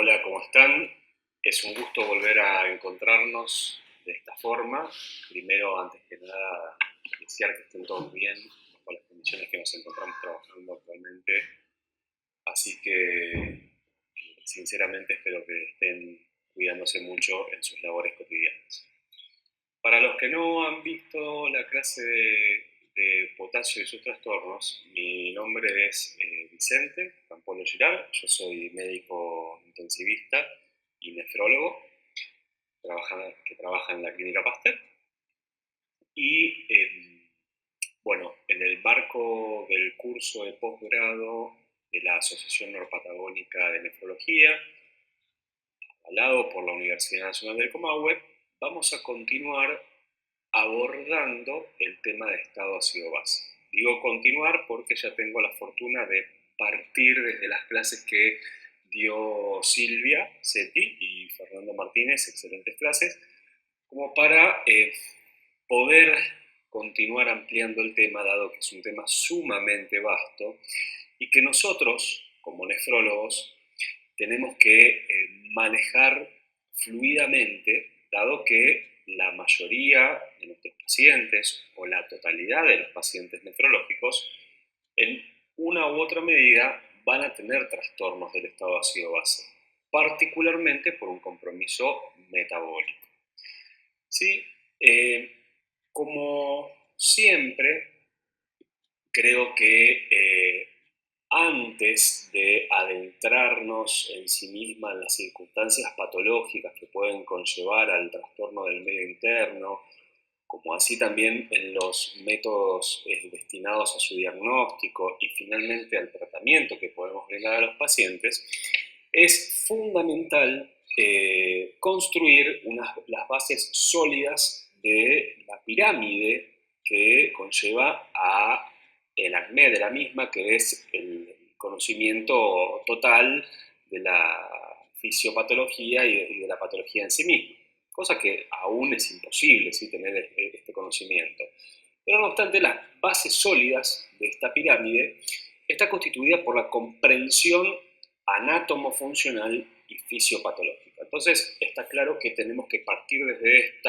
Hola, ¿cómo están? Es un gusto volver a encontrarnos de esta forma. Primero, antes que nada, desear que estén todos bien con las condiciones que nos encontramos trabajando actualmente. Así que, sinceramente, espero que estén cuidándose mucho en sus labores cotidianas. Para los que no han visto la clase de potasio y sus trastornos, mi nombre es Vicente Campolo Giral, yo soy médico intensivista y nefrólogo que trabaja en la Clínica Pasteur. Y bueno, en el marco del curso de posgrado de la Asociación Norpatagónica de Nefrología, avalado por la Universidad Nacional del Comahue, vamos a continuar abordando el tema de estado ácido-base. Digo continuar porque ya tengo la fortuna de partir desde las clases que dio Silvia Seti y Fernando Martínez, excelentes clases, como para poder continuar ampliando el tema, dado que es un tema sumamente vasto y que nosotros, como nefrólogos, tenemos que manejar fluidamente, dado que la mayoría de nuestros pacientes o la totalidad de los pacientes nefrológicos, en una u otra medida, van a tener trastornos del estado ácido-base, particularmente por un compromiso metabólico. ¿Sí? Como siempre, creo que antes de adentrarnos en sí misma en las circunstancias patológicas que pueden conllevar al trastorno del medio interno, como así también en los métodos destinados a su diagnóstico y finalmente al tratamiento que podemos brindar a los pacientes, es fundamental construir las bases sólidas de la pirámide que conlleva a el acné de la misma, que es el conocimiento total de la fisiopatología y de la patología en sí misma, cosa que aún es imposible, ¿sí?, tener este conocimiento. Pero no obstante, las bases sólidas de esta pirámide está constituida por la comprensión anátomo-funcional y fisiopatológica. Entonces, está claro que tenemos que partir desde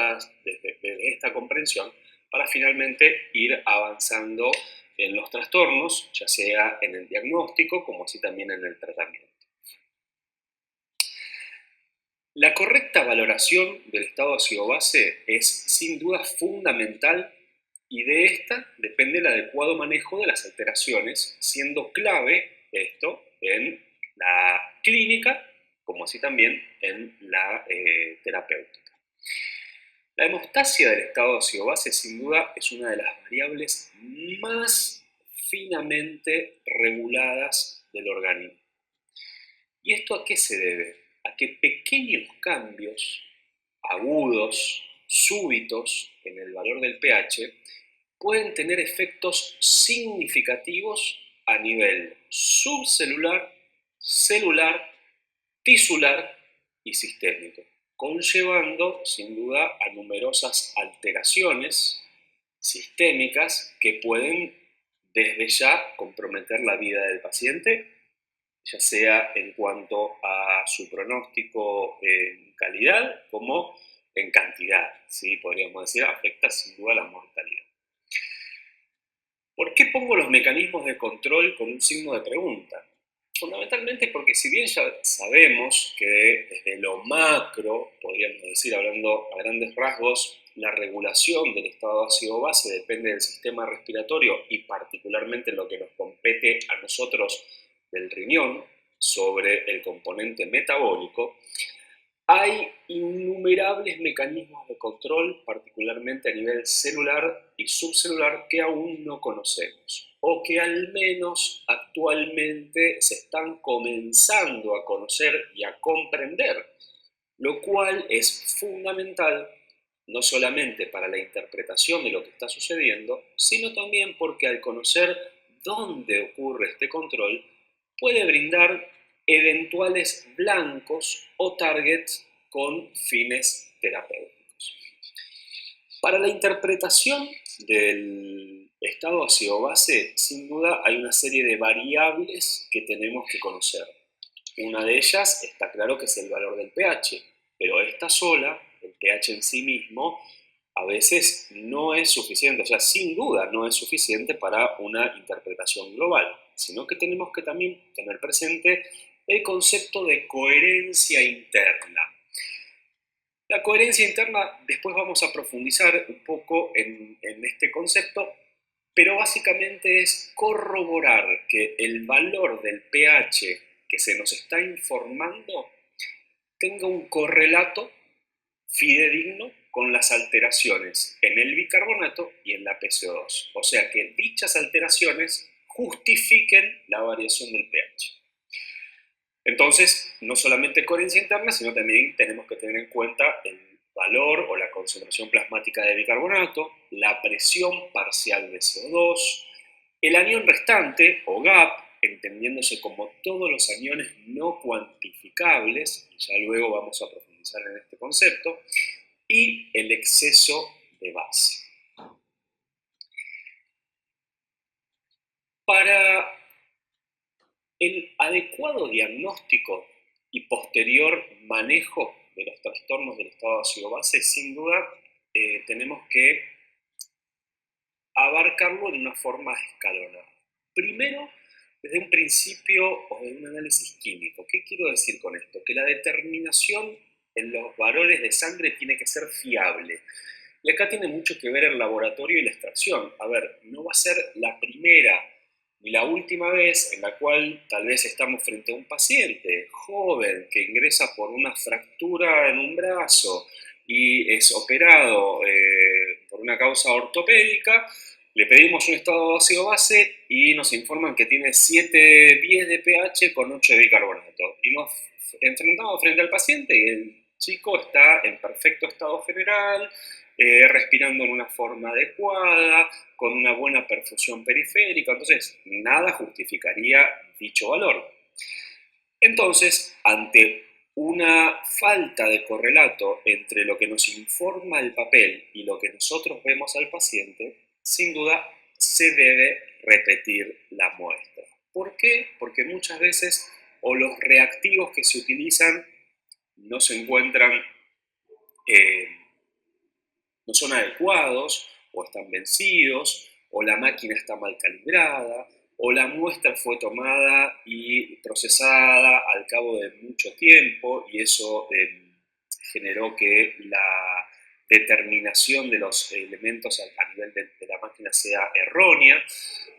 esta comprensión para finalmente ir avanzando en los trastornos, ya sea en el diagnóstico como así también en el tratamiento. La correcta valoración del estado ácido-base es sin duda fundamental y de esta depende el adecuado manejo de las alteraciones, siendo clave esto en la clínica como así también en la terapéutica. La hemostasia del estado ácido-base sin duda es una de las variables más finamente reguladas del organismo. ¿Y esto a qué se debe? A que pequeños cambios agudos, súbitos en el valor del pH pueden tener efectos significativos a nivel subcelular, celular, tisular y sistémico, conllevando sin duda a numerosas alteraciones sistémicas que pueden desde ya comprometer la vida del paciente, ya sea en cuanto a su pronóstico en calidad como en cantidad, ¿sí? Podríamos decir, afecta sin duda la mortalidad. ¿Por qué pongo los mecanismos de control con un signo de pregunta? Fundamentalmente porque si bien ya sabemos que desde lo macro, podríamos decir, hablando a grandes rasgos, la regulación del estado ácido-base depende del sistema respiratorio y particularmente lo que nos compete a nosotros del riñón sobre el componente metabólico, hay innumerables mecanismos de control, particularmente a nivel celular y subcelular, que aún no conocemos, o que al menos actualmente se están comenzando a conocer y a comprender, lo cual es fundamental no solamente para la interpretación de lo que está sucediendo, sino también porque al conocer dónde ocurre este control, puede brindar eventuales blancos o targets con fines terapéuticos. Para la interpretación del estado ácido-base, sin duda hay una serie de variables que tenemos que conocer. Una de ellas está claro que es el valor del pH, pero esta sola, el pH en sí mismo, a veces no es suficiente, o sea, sin duda no es suficiente para una interpretación global, sino que tenemos que también tener presente el concepto de coherencia interna. La coherencia interna, después vamos a profundizar un poco en este concepto, pero básicamente es corroborar que el valor del pH que se nos está informando tenga un correlato fidedigno con las alteraciones en el bicarbonato y en la PCO2. O sea que dichas alteraciones justifiquen la variación del pH. Entonces, no solamente coherencia interna, sino también tenemos que tener en cuenta el valor o la concentración plasmática de bicarbonato, la presión parcial de CO2, el anión restante o gap, entendiéndose como todos los aniones no cuantificables, ya luego vamos a profundizar en este concepto, y el exceso de base. Para el adecuado diagnóstico y posterior manejo de los trastornos del estado ácido-base, sin duda, tenemos que abarcarlo en una forma escalonada. Primero, desde un principio o de un análisis químico. ¿Qué quiero decir con esto? Que la determinación en los valores de sangre tiene que ser fiable. Y acá tiene mucho que ver el laboratorio y la extracción. A ver, no va a ser la primera ni la última vez en la cual tal vez estamos frente a un paciente joven que ingresa por una fractura en un brazo y es operado por una causa ortopédica. Le pedimos un estado de ácido base y nos informan que tiene 7,10 de pH con 8 de bicarbonato. Y nos enfrentamos frente al paciente y el chico está en perfecto estado general, respirando en una forma adecuada, con una buena perfusión periférica, entonces nada justificaría dicho valor. Entonces, ante una falta de correlato entre lo que nos informa el papel y lo que nosotros vemos al paciente, sin duda se debe repetir la muestra. ¿Por qué? Porque muchas veces o los reactivos que se utilizan no se encuentran, no son adecuados, o están vencidos, o la máquina está mal calibrada, o la muestra fue tomada y procesada al cabo de mucho tiempo y eso generó que la determinación de los elementos a nivel de la máquina sea errónea.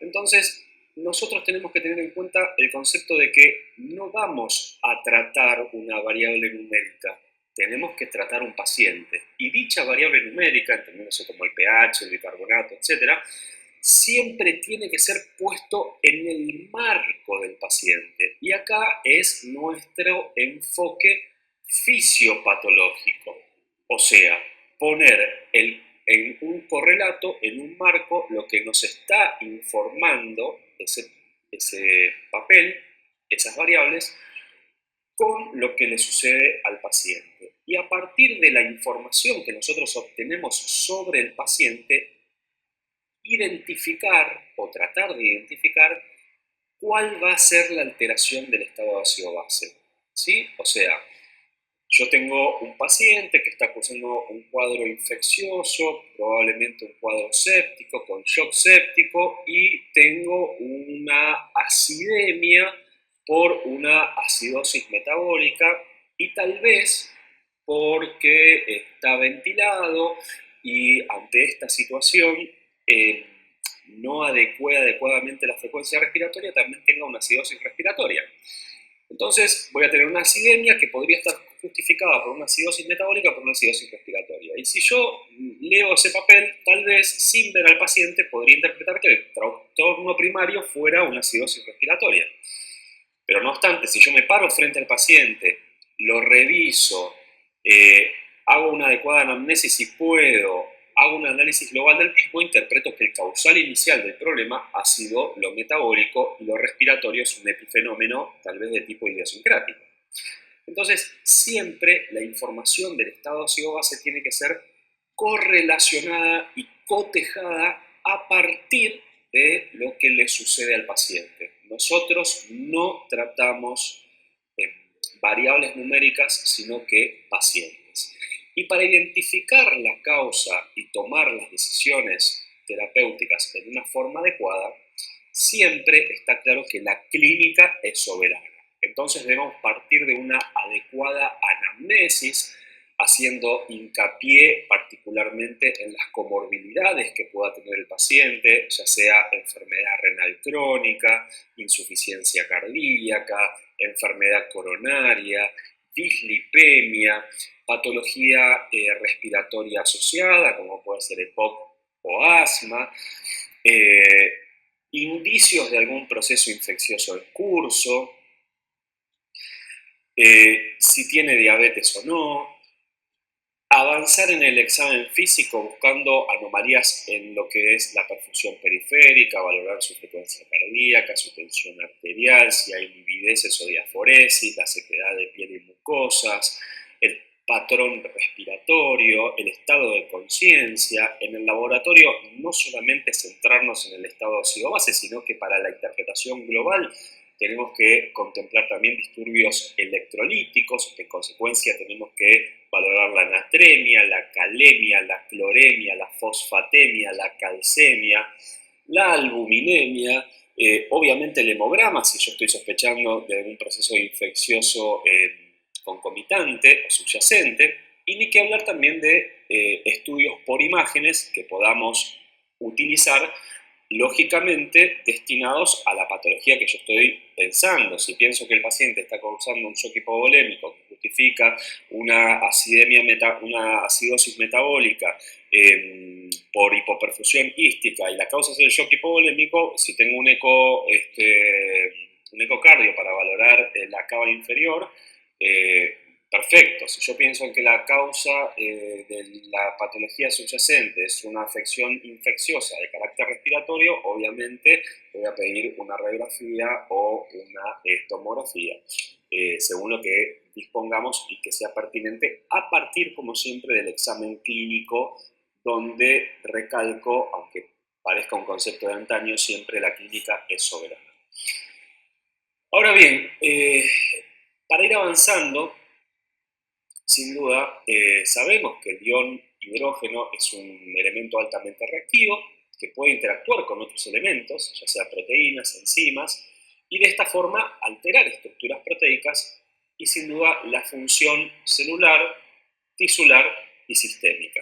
Entonces, nosotros tenemos que tener en cuenta el concepto de que no vamos a tratar una variable numérica, tenemos que tratar un paciente. Y dicha variable numérica, entendiéndose como el pH, el bicarbonato, etc., siempre tiene que ser puesto en el marco del paciente. Y acá es nuestro enfoque fisiopatológico. O sea, poner en un correlato, en un marco, lo que nos está informando ese papel, esas variables, con lo que le sucede al paciente. Y a partir de la información que nosotros obtenemos sobre el paciente, identificar o tratar de identificar cuál va a ser la alteración del estado de ácido base. ¿Sí? O sea, yo tengo un paciente que está cursando un cuadro infeccioso, probablemente un cuadro séptico, con shock séptico, y tengo una acidemia por una acidosis metabólica y tal vez porque está ventilado y ante esta situación no adecua adecuadamente la frecuencia respiratoria, también tenga una acidosis respiratoria. Entonces voy a tener una acidemia que podría estar justificada por una acidosis metabólica o por una acidosis respiratoria. Y si yo leo ese papel, tal vez sin ver al paciente podría interpretar que el trastorno primario fuera una acidosis respiratoria. Pero no obstante, si yo me paro frente al paciente, lo reviso, hago una adecuada anamnesis si puedo, hago un análisis global del mismo, interpreto que el causal inicial del problema ha sido lo metabólico y lo respiratorio es un epifenómeno tal vez de tipo idiosincrático. Entonces, siempre la información del estado ácido-base tiene que ser correlacionada y cotejada a partir de lo que le sucede al paciente. Nosotros no tratamos variables numéricas, sino que pacientes. Y para identificar la causa y tomar las decisiones terapéuticas en una forma adecuada, siempre está claro que la clínica es soberana. Entonces debemos partir de una adecuada anamnesis, haciendo hincapié particularmente en las comorbilidades que pueda tener el paciente, ya sea enfermedad renal crónica, insuficiencia cardíaca, enfermedad coronaria, dislipemia, patología respiratoria asociada, como puede ser EPOC o asma, indicios de algún proceso infeccioso en curso, si tiene diabetes o no, avanzar en el examen físico buscando anomalías en lo que es la perfusión periférica, valorar su frecuencia cardíaca, su tensión arterial, si hay livideces o diaforesis, la sequedad de piel y mucosas, el patrón respiratorio, el estado de conciencia. En el laboratorio no solamente centrarnos en el estado de óxido-base, sino que para la interpretación global tenemos que contemplar también disturbios electrolíticos, en consecuencia tenemos que valorar la natremia, la calemia, la cloremia, la fosfatemia, la calcemia, la albuminemia, obviamente el hemograma, si yo estoy sospechando de un proceso infeccioso concomitante o subyacente, y ni que hablar también de estudios por imágenes que podamos utilizar lógicamente destinados a la patología que yo estoy pensando. Si pienso que el paciente está causando un shock hipovolémico que justifica una acidosis metabólica por hipoperfusión ística y la causa es el shock hipovolémico, si tengo un ecocardio para valorar la cava inferior, perfecto. Si yo pienso en que la causa de la patología subyacente es una afección infecciosa de carácter respiratorio, obviamente voy a pedir una radiografía o una tomografía, según lo que dispongamos y que sea pertinente, a partir, como siempre, del examen clínico, donde recalco, aunque parezca un concepto de antaño, siempre la clínica es soberana. Ahora bien, para ir avanzando, sin duda, sabemos que el ion hidrógeno es un elemento altamente reactivo que puede interactuar con otros elementos, ya sea proteínas, enzimas, y de esta forma alterar estructuras proteicas y sin duda la función celular, tisular y sistémica.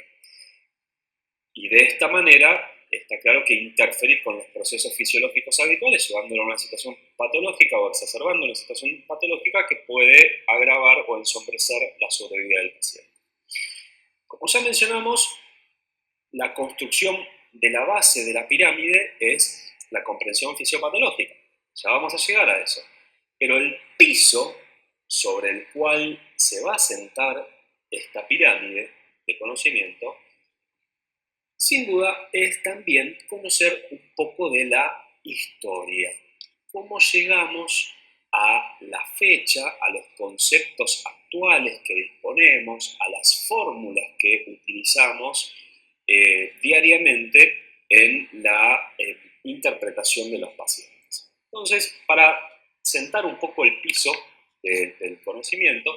Y de esta manera está claro que interferir con los procesos fisiológicos habituales, llevándolo a una situación patológica o exacerbando una situación patológica que puede agravar o ensombrecer la sobrevida del paciente. Como ya mencionamos, la construcción de la base de la pirámide es la comprensión fisiopatológica. Ya vamos a llegar a eso. Pero el piso sobre el cual se va a sentar esta pirámide de conocimiento, sin duda, es también conocer un poco de la historia. Cómo llegamos a la fecha, a los conceptos actuales que disponemos, a las fórmulas que utilizamos diariamente en la interpretación de los pacientes. Entonces, para sentar un poco el piso del conocimiento,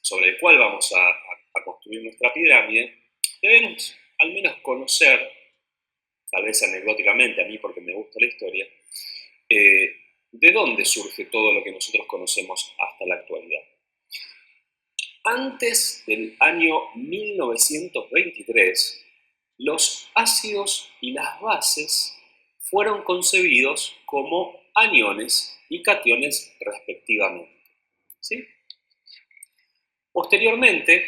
sobre el cual vamos a construir nuestra pirámide, debemos al menos conocer, tal vez anecdóticamente a mí porque me gusta la historia, de dónde surge todo lo que nosotros conocemos hasta la actualidad. Antes del año 1923, los ácidos y las bases fueron concebidos como aniones y cationes respectivamente. ¿Sí? Posteriormente,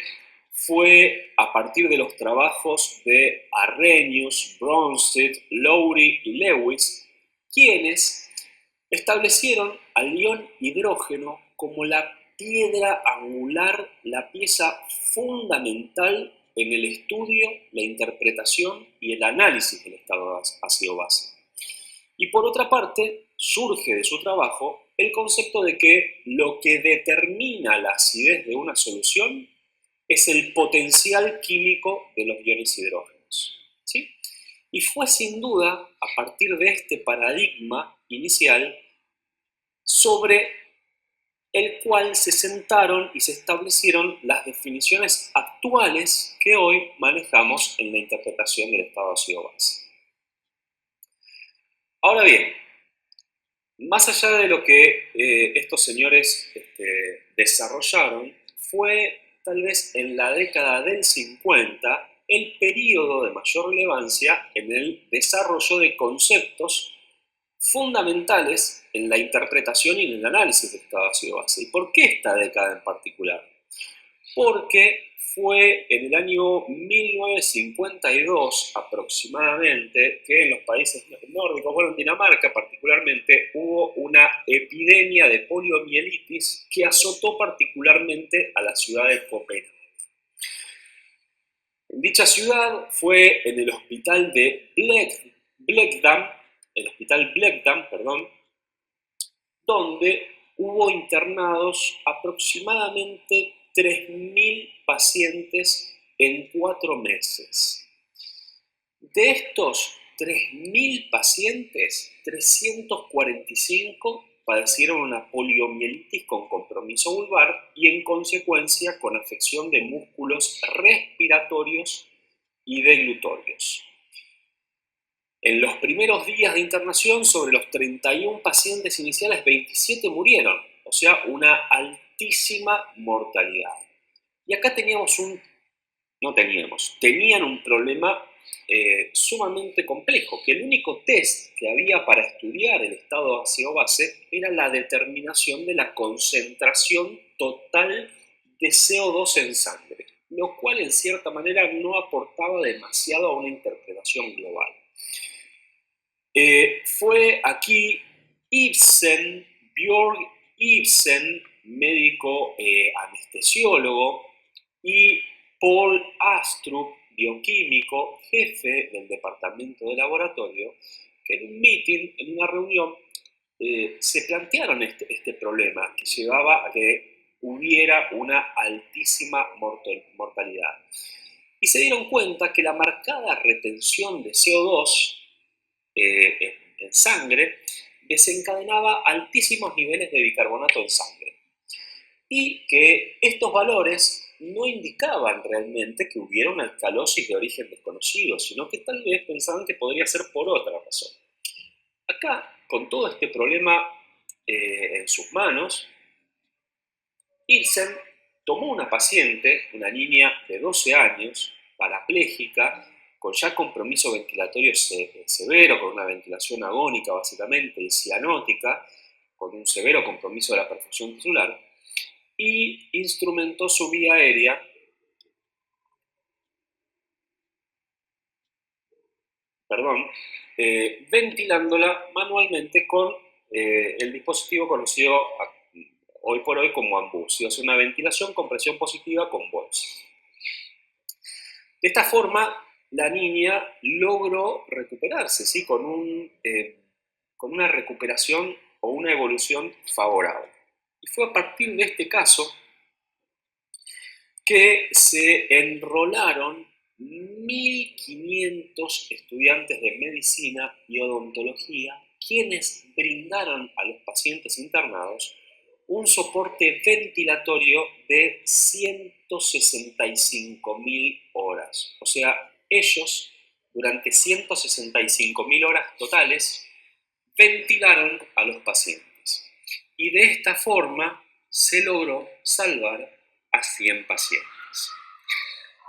fue a partir de los trabajos de Arrhenius, Bronsted, Lowry y Lewis quienes establecieron al ion hidrógeno como la piedra angular, la pieza fundamental en el estudio, la interpretación y el análisis del estado ácido-base. Y por otra parte, surge de su trabajo el concepto de que lo que determina la acidez de una solución es el potencial químico de los iones hidrógenos. ¿Sí? Y fue sin duda a partir de este paradigma inicial sobre el cual se sentaron y se establecieron las definiciones actuales que hoy manejamos en la interpretación del estado ácido-base. Ahora bien, más allá de lo que estos señores desarrollaron, fue tal vez en la década del 50 el periodo de mayor relevancia en el desarrollo de conceptos fundamentales en la interpretación y en el análisis del estado ácido-base. ¿Y por qué esta década en particular? Porque fue en el año 1952 aproximadamente que en los países nórdicos, bueno, en Dinamarca particularmente, hubo una epidemia de poliomielitis que azotó particularmente a la ciudad de Copenhague. En dicha ciudad fue en el hospital de Blegdam, donde hubo internados aproximadamente 3.000 pacientes en 4 meses. De estos 3.000 pacientes, 345 padecieron una poliomielitis con compromiso vulvar y en consecuencia con afección de músculos respiratorios y deglutorios. En los primeros días de internación, sobre los 31 pacientes iniciales, 27 murieron, o sea, una altísima mortalidad. Y acá tenían un problema sumamente complejo, que el único test que había para estudiar el estado ácido-base era la determinación de la concentración total de CO2 en sangre, lo cual en cierta manera no aportaba demasiado a una interpretación global. Fue aquí Björg Ibsen, médico anestesiólogo, y Paul Astrup, bioquímico, jefe del departamento de laboratorio, que en un meeting, en una reunión, se plantearon este problema que llevaba a que hubiera una altísima mortalidad. Y se dieron cuenta que la marcada retención de CO2 en sangre desencadenaba altísimos niveles de bicarbonato en sangre y que estos valores no indicaban realmente que hubiera una alcalosis de origen desconocido, sino que tal vez pensaban que podría ser por otra razón. Acá, con todo este problema en sus manos, Ibsen tomó una paciente, una niña de 12 años, parapléjica, con ya compromiso ventilatorio severo, con una ventilación agónica básicamente y cianótica, con un severo compromiso de la perfusión tisular, y instrumentó su vía aérea ventilándola manualmente con el dispositivo conocido hoy por hoy como AMBUS, es una ventilación con presión positiva con bolsa. De esta forma, la niña logró recuperarse, ¿sí? con una recuperación o una evolución favorable. Y fue a partir de este caso que se enrolaron 1.500 estudiantes de medicina y odontología, quienes brindaron a los pacientes internados un soporte ventilatorio de 165.000 horas. O sea, ellos durante 165.000 horas totales ventilaron a los pacientes. Y de esta forma se logró salvar a 100 pacientes.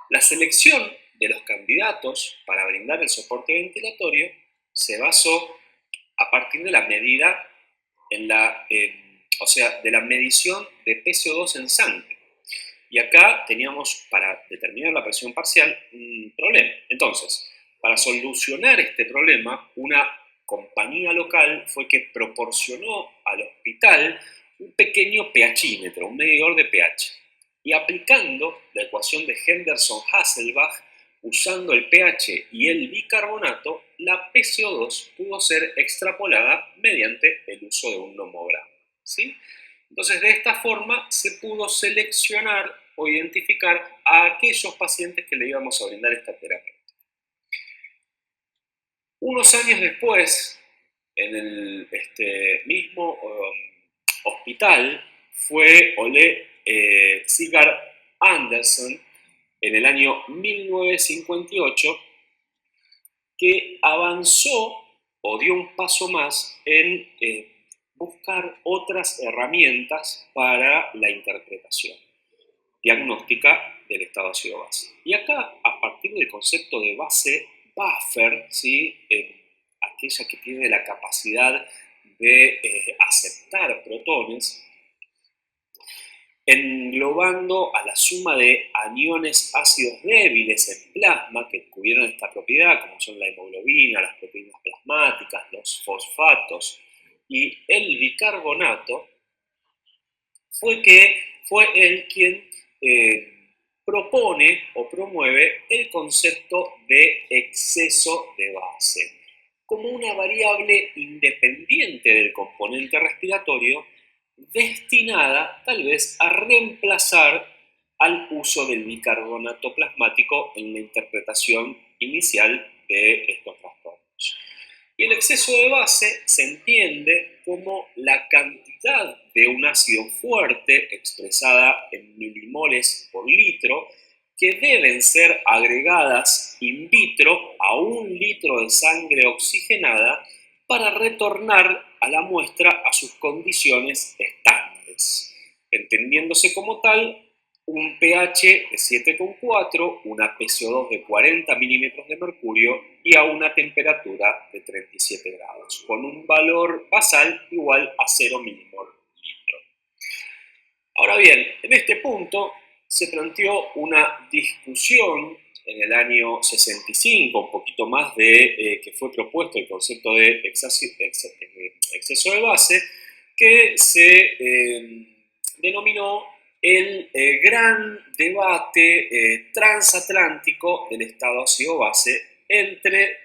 La selección de los candidatos para brindar el soporte ventilatorio se basó a partir de la medida de la medición de PCO2 en sangre. Y acá teníamos, para determinar la presión parcial, un problema. Entonces, para solucionar este problema, una compañía local fue que proporcionó al hospital un pequeño pHímetro, un medidor de pH. Y aplicando la ecuación de Henderson-Hasselbalch, usando el pH y el bicarbonato, la PCO2 pudo ser extrapolada mediante el uso de un nomograma, ¿sí? Entonces, de esta forma se pudo seleccionar o identificar a aquellos pacientes que le íbamos a brindar esta terapia. Unos años después, en el mismo hospital fue Ole Sigurd Andersen en el año 1958, que avanzó o dio un paso más en buscar otras herramientas para la interpretación diagnóstica del estado ácido base. Y acá, a partir del concepto de base buffer, ¿sí? Aquella que tiene la capacidad de aceptar protones, englobando a la suma de aniones ácidos débiles en plasma que tuvieron esta propiedad, como son la hemoglobina, las proteínas plasmáticas, los fosfatos y el bicarbonato, fue él quien propone o promueve el concepto de exceso de base como una variable independiente del componente respiratorio, destinada tal vez a reemplazar al uso del bicarbonato plasmático en la interpretación inicial de estos trastornos. Y el exceso de base se entiende como la cantidad de un ácido fuerte expresada en milimoles por litro que deben ser agregadas in vitro a 1 litro de sangre oxigenada para retornar a la muestra a sus condiciones estándares, entendiéndose como tal un pH de 7,4, una PCO2 de 40 milímetros de mercurio y a una temperatura de 37 grados, con un valor basal igual a 0 milimol litro. Ahora bien, en este punto se planteó una discusión en el año 65, un poquito más de que fue propuesto el concepto de exceso de base, que se denominó el gran debate transatlántico del estado ácido-base entre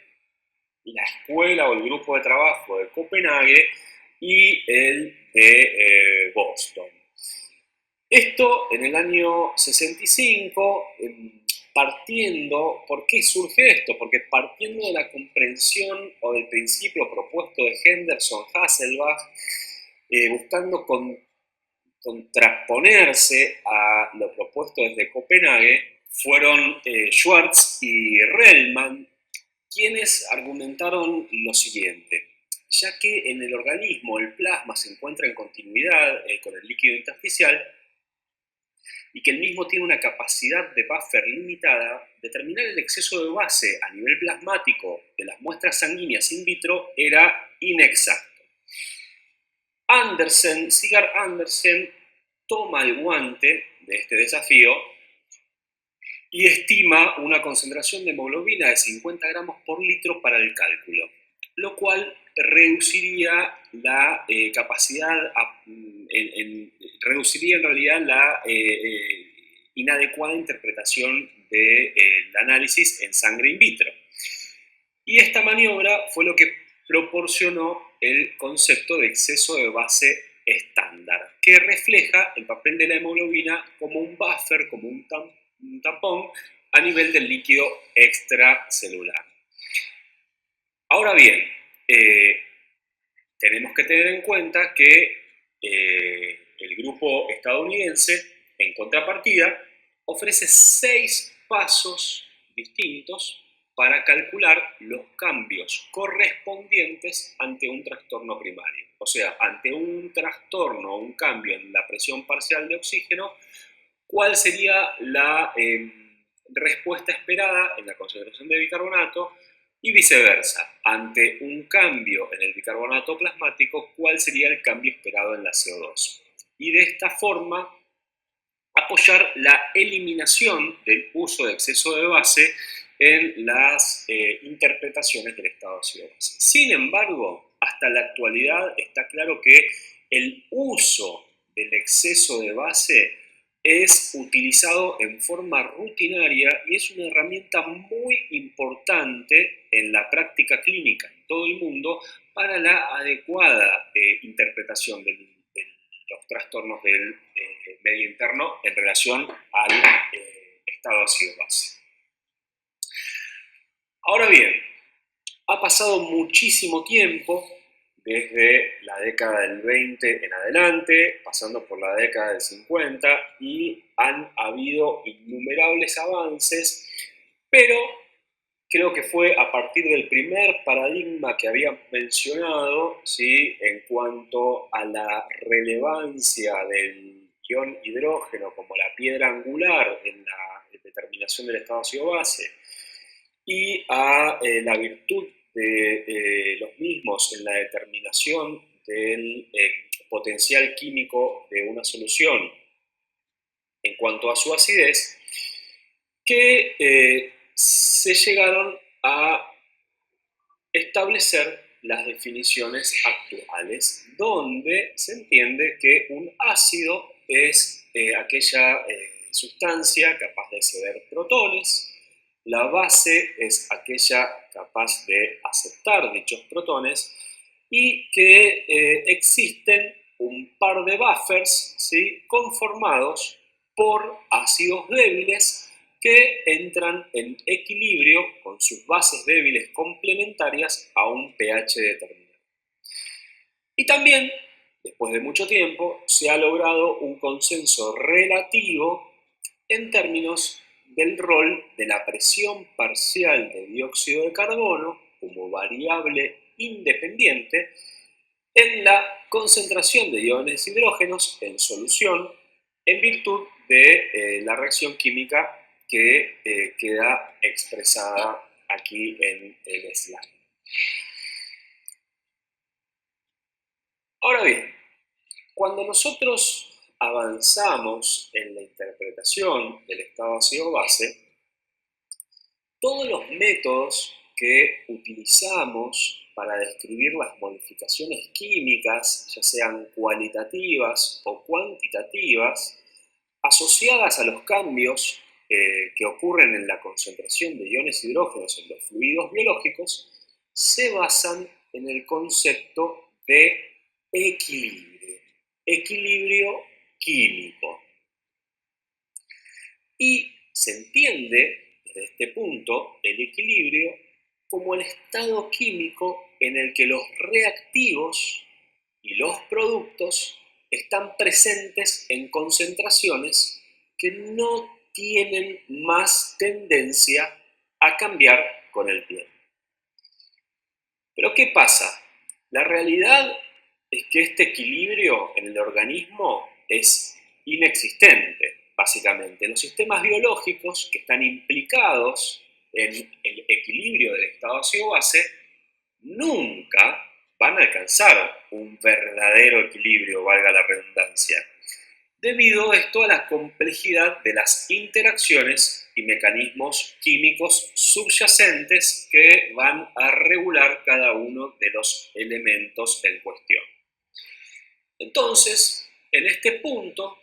la escuela o el grupo de trabajo de Copenhague y el de Boston. Esto en el año 65, partiendo, ¿por qué surge esto? Porque partiendo de la comprensión o del principio propuesto de Henderson-Hasselbalch, buscando contraponerse a lo propuesto desde Copenhague, fueron Schwartz y Rellman quienes argumentaron lo siguiente: ya que en el organismo el plasma se encuentra en continuidad con el líquido intersticial y que el mismo tiene una capacidad de buffer limitada, determinar el exceso de base a nivel plasmático de las muestras sanguíneas in vitro era inexacto. Sigurd Andersen toma el guante de este desafío y estima una concentración de hemoglobina de 50 gramos por litro para el cálculo, lo cual reduciría la capacidad, reduciría en realidad la inadecuada interpretación del análisis en sangre in vitro. Y esta maniobra fue lo que proporcionó el concepto de exceso de base estándar, que refleja el papel de la hemoglobina como un buffer, como un tampón a nivel del líquido extracelular. Ahora bien, tenemos que tener en cuenta que el grupo estadounidense, en contrapartida, ofrece 6 pasos distintos para calcular los cambios correspondientes ante un trastorno primario. O sea, ante un trastorno o un cambio en la presión parcial de oxígeno, ¿cuál sería la respuesta esperada en la concentración de bicarbonato? Y viceversa, ante un cambio en el bicarbonato plasmático, ¿cuál sería el cambio esperado en la CO2? Y de esta forma, apoyar la eliminación del uso de exceso de base en las interpretaciones del estado ácido-base. Sin embargo, hasta la actualidad está claro que el uso del exceso de base es utilizado en forma rutinaria y es una herramienta muy importante en la práctica clínica en todo el mundo para la adecuada interpretación de los trastornos del medio interno en relación al estado ácido-base. Ahora bien, ha pasado muchísimo tiempo desde la década del 20 en adelante, pasando por la década del 50, y han habido innumerables avances, pero creo que fue a partir del primer paradigma que había mencionado, ¿sí?, en cuanto a la relevancia del ion hidrógeno como la piedra angular en la determinación del estado ácido-base y a la virtud de los mismos en la determinación del potencial químico de una solución en cuanto a su acidez, que se llegaron a establecer las definiciones actuales, donde se entiende que un ácido es aquella sustancia capaz de ceder protones, la base es aquella capaz de aceptar dichos protones y que existen un par de buffers, ¿sí?, conformados por ácidos débiles que entran en equilibrio con sus bases débiles complementarias a un pH determinado. Y también, después de mucho tiempo, se ha logrado un consenso relativo en términos del rol de la presión parcial de dióxido de carbono como variable independiente en la concentración de iones hidrógenos en solución en virtud de la reacción química que queda expresada aquí en el slide. Ahora bien, cuando nosotros avanzamos en la interpretación del estado ácido-base, todos los métodos que utilizamos para describir las modificaciones químicas, ya sean cualitativas o cuantitativas, asociadas a los cambios que ocurren en la concentración de iones hidrógenos en los fluidos biológicos, se basan en el concepto de equilibrio, equilibrio químico. Y se entiende desde este punto el equilibrio como el estado químico en el que los reactivos y los productos están presentes en concentraciones que no tienen más tendencia a cambiar con el tiempo. Pero ¿qué pasa? La realidad es que este equilibrio en el organismo es inexistente, básicamente. Los sistemas biológicos que están implicados en el equilibrio del estado ácido-base nunca van a alcanzar un verdadero equilibrio, valga la redundancia, debido esto a la complejidad de las interacciones y mecanismos químicos subyacentes que van a regular cada uno de los elementos en cuestión. Entonces, en este punto,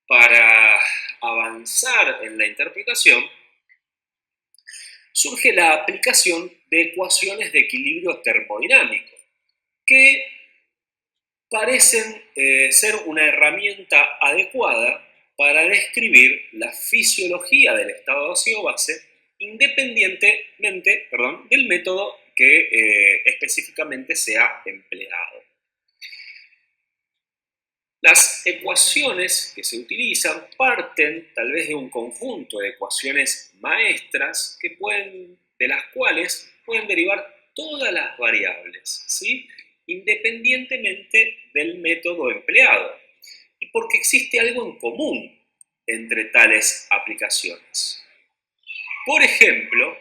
para avanzar en la interpretación, surge la aplicación de ecuaciones de equilibrio termodinámico, que parecen ser una herramienta adecuada para describir la fisiología del estado ácido-base independientemente, del método que específicamente sea empleado. Las ecuaciones que se utilizan parten tal vez de un conjunto de ecuaciones maestras de las cuales pueden derivar todas las variables, ¿sí?, independientemente del método empleado, y porque existe algo en común entre tales aplicaciones. Por ejemplo,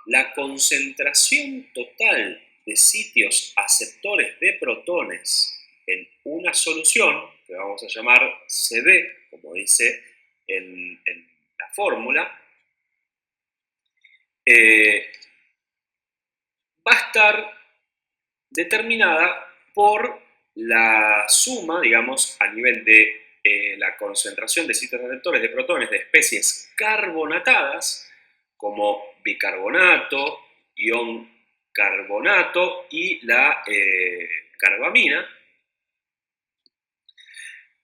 la concentración total de sitios aceptores de protones en una solución, que vamos a llamar CD, como dice en la fórmula, va a estar determinada por la suma, digamos, a nivel de la concentración de sitios receptores de protones de especies carbonatadas, como bicarbonato, ion carbonato y la carbamina.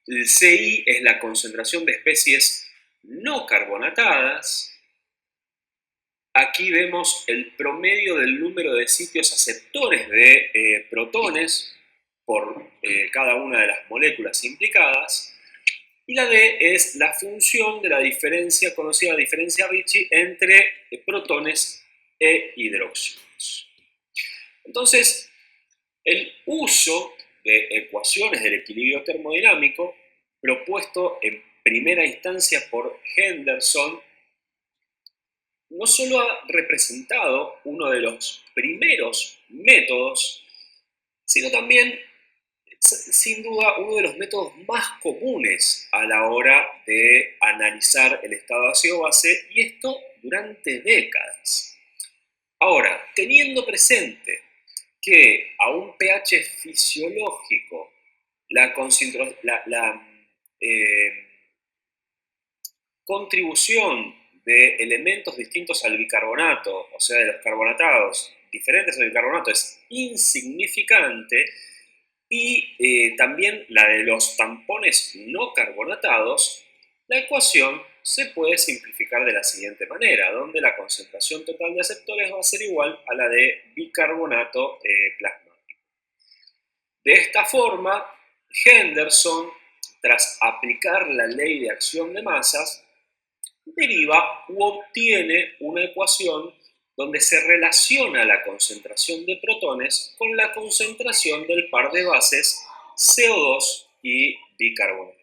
El CI es la concentración de especies no carbonatadas, aquí vemos el promedio del número de sitios aceptores de protones por cada una de las moléculas implicadas. Y la D es la función de la diferencia, conocida diferencia Ricci, entre protones e hidróxidos. Entonces, el uso de ecuaciones del equilibrio termodinámico, propuesto en primera instancia por Henderson, no solo ha representado uno de los primeros métodos, sino también, sin duda, uno de los métodos más comunes a la hora de analizar el estado ácido-base, y esto durante décadas. Ahora, teniendo presente que a un pH fisiológico la contribución de elementos distintos al bicarbonato, o sea, de los carbonatados diferentes al bicarbonato, es insignificante, y también la de los tampones no carbonatados, la ecuación se puede simplificar de la siguiente manera, donde la concentración total de aceptores va a ser igual a la de bicarbonato plasmático. De esta forma, Henderson, tras aplicar la ley de acción de masas, deriva u obtiene una ecuación donde se relaciona la concentración de protones con la concentración del par de bases CO2 y bicarbonato.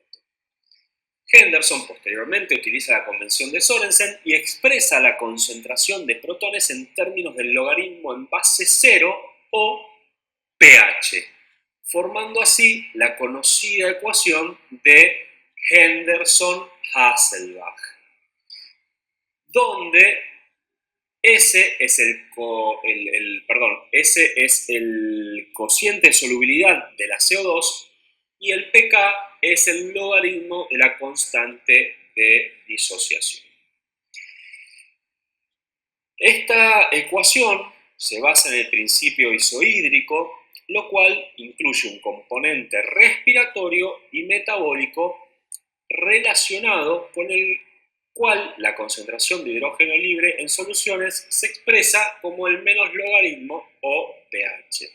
Henderson posteriormente utiliza la convención de Sorensen y expresa la concentración de protones en términos del logaritmo en base 0 o pH, formando así la conocida ecuación de Henderson-Hasselbalch, donde ese es el cociente de solubilidad de la CO2 y el pK es el logaritmo de la constante de disociación. Esta ecuación se basa en el principio isohídrico, lo cual incluye un componente respiratorio y metabólico relacionado con el cual la concentración de hidrógeno libre en soluciones se expresa como el menos logaritmo o pH.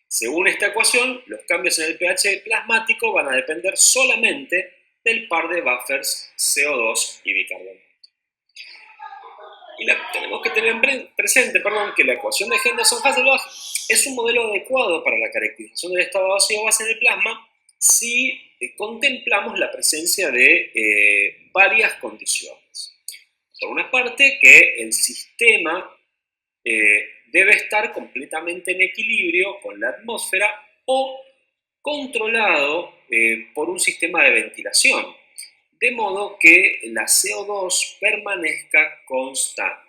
Según esta ecuación, los cambios en el pH plasmático van a depender solamente del par de buffers CO2 y bicarbonato. Y tenemos que tener presente que la ecuación de Henderson-Hasselbalch es un modelo adecuado para la caracterización del estado ácido-base en el plasma si contemplamos la presencia de varias condiciones. Por una parte, que el sistema debe estar completamente en equilibrio con la atmósfera o controlado por un sistema de ventilación, de modo que la CO2 permanezca constante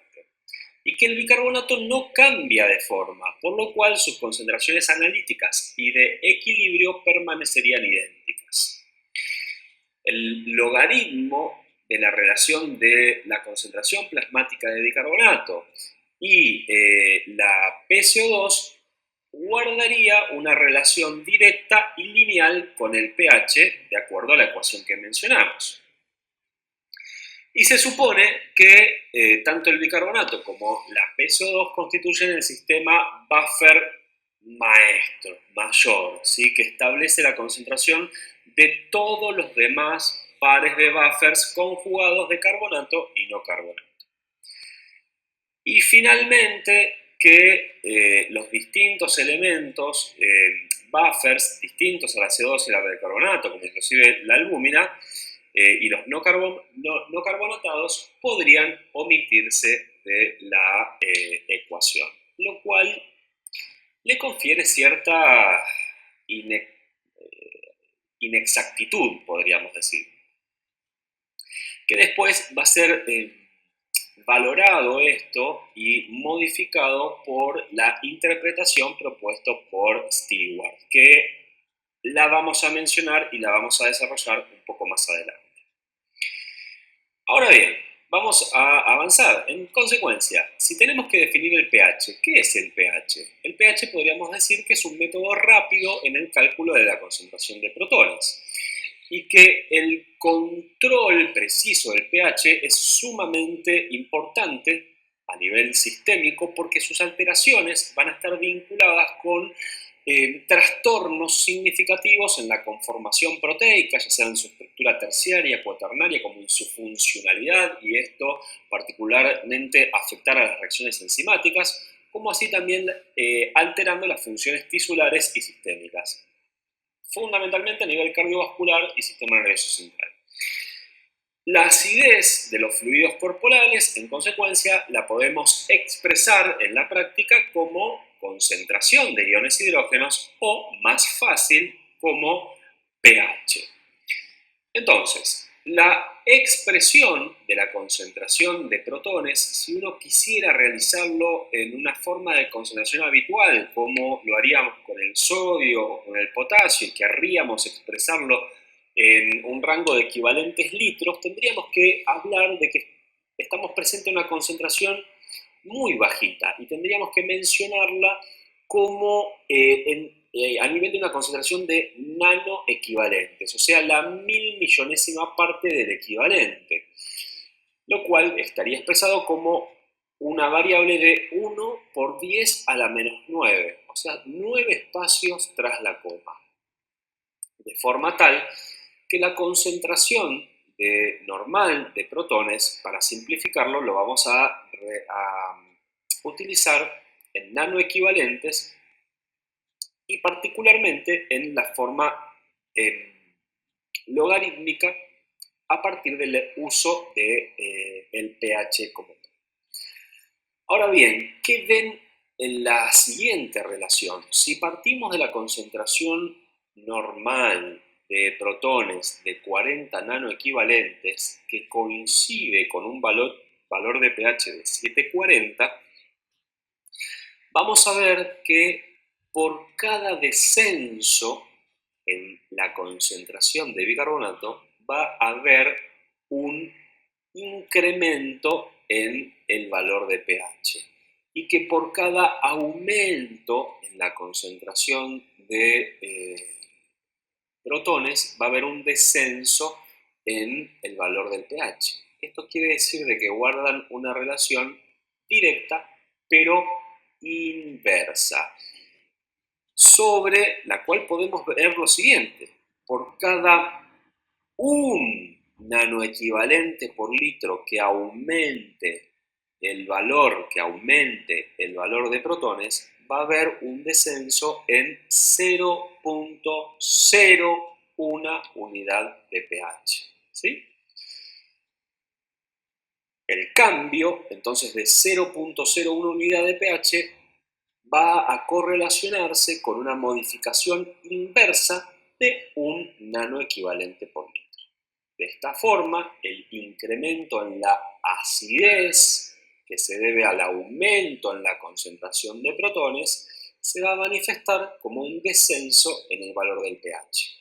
y que el bicarbonato no cambia de forma, por lo cual sus concentraciones analíticas y de equilibrio permanecerían idénticas. El logaritmo de la relación de la concentración plasmática de bicarbonato y la PCO2 guardaría una relación directa y lineal con el pH, de acuerdo a la ecuación que mencionamos. Y se supone que tanto el bicarbonato como la PCO2 constituyen el sistema buffer mayor, ¿sí? Que establece la concentración de todos los demás pares de buffers conjugados de carbonato y no carbonato. Y finalmente, que los distintos elementos, buffers distintos a la CO2 y la de carbonato, como inclusive la albúmina, y los no carbonatados podrían omitirse de la ecuación, lo cual le confiere cierta inexactitud, podríamos decir, que después va a ser valorado esto y modificado por la interpretación propuesta por Stewart, que la vamos a mencionar y la vamos a desarrollar un poco más adelante. Ahora bien, vamos a avanzar. En consecuencia, si tenemos que definir el pH, ¿qué es el pH? El pH podríamos decir que es un método rápido en el cálculo de la concentración de protones y que el control preciso del pH es sumamente importante a nivel sistémico porque sus alteraciones van a estar vinculadas con trastornos significativos en la conformación proteica, ya sea en su estructura terciaria, cuaternaria, como en su funcionalidad, y esto particularmente afectar a las reacciones enzimáticas, como así también alterando las funciones tisulares y sistémicas, fundamentalmente a nivel cardiovascular y sistema nervioso central. La acidez de los fluidos corporales, en consecuencia, la podemos expresar en la práctica como concentración de iones hidrógenos o, más fácil, como pH. Entonces, la expresión de la concentración de protones, si uno quisiera realizarlo en una forma de concentración habitual, como lo haríamos con el sodio o con el potasio, y querríamos expresarlo en un rango de equivalentes litros, tendríamos que hablar de que estamos presentes en una concentración muy bajita y tendríamos que mencionarla como a nivel de una concentración de nanoequivalentes, o sea, la 1000 millonésima parte del equivalente, lo cual estaría expresado como una variable de 1 por 10 a la menos 9, o sea, 9 espacios tras la coma, de forma tal que la concentración normal de protones, para simplificarlo, lo vamos a utilizar en nanoequivalentes y particularmente en la forma logarítmica a partir del uso del pH como tal. Ahora bien, ¿qué ven en la siguiente relación? Si partimos de la concentración normal de protones de 40 nanoequivalentes, que coincide con un valor de pH de 740, vamos a ver que por cada descenso en la concentración de bicarbonato va a haber un incremento en el valor de pH y que por cada aumento en la concentración de protones va a haber un descenso en el valor del pH. Esto quiere decir de que guardan una relación directa pero inversa, sobre la cual podemos ver lo siguiente: por cada un nanoequivalente por litro que aumente el valor de protones, va a haber un descenso en 0.01 unidad de pH, ¿sí? El cambio, entonces, de 0.01 unidad de pH va a correlacionarse con una modificación inversa de un nanoequivalente por litro. De esta forma, el incremento en la acidez, que se debe al aumento en la concentración de protones, se va a manifestar como un descenso en el valor del pH.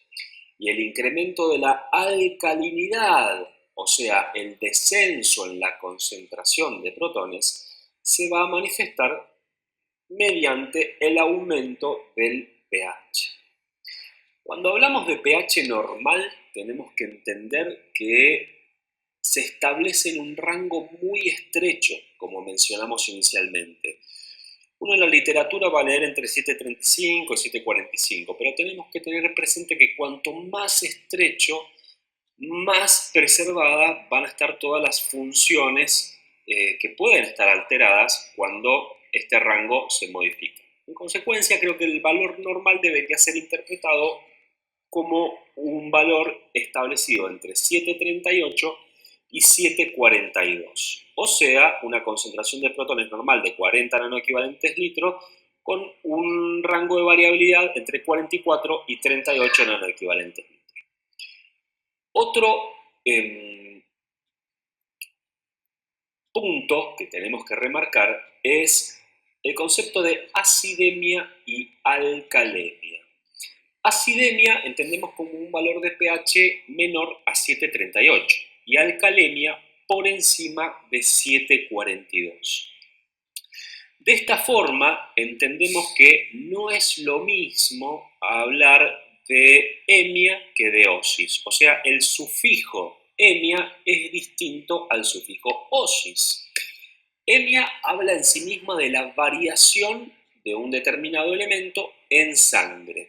Y el incremento de la alcalinidad, o sea, el descenso en la concentración de protones, se va a manifestar mediante el aumento del pH. Cuando hablamos de pH normal, tenemos que entender que se establece en un rango muy estrecho, como mencionamos inicialmente. Uno en la literatura va a leer entre 7.35 y 7.45, pero tenemos que tener presente que cuanto más estrecho, más preservadas van a estar todas las funciones que pueden estar alteradas cuando este rango se modifica. En consecuencia, creo que el valor normal debería ser interpretado como un valor establecido entre 7.38 y 7.42, o sea, una concentración de protones normal de 40 nanoequivalentes litros con un rango de variabilidad entre 44 y 38 nanoequivalentes litros. Otro punto que tenemos que remarcar es el concepto de acidemia y alcalemia. Acidemia entendemos como un valor de pH menor a 7.38 y alcalemia por encima de 7.42. De esta forma entendemos que no es lo mismo hablar de emia que de osis, o sea, el sufijo emia es distinto al sufijo osis. EMIA habla en sí misma de la variación de un determinado elemento en sangre.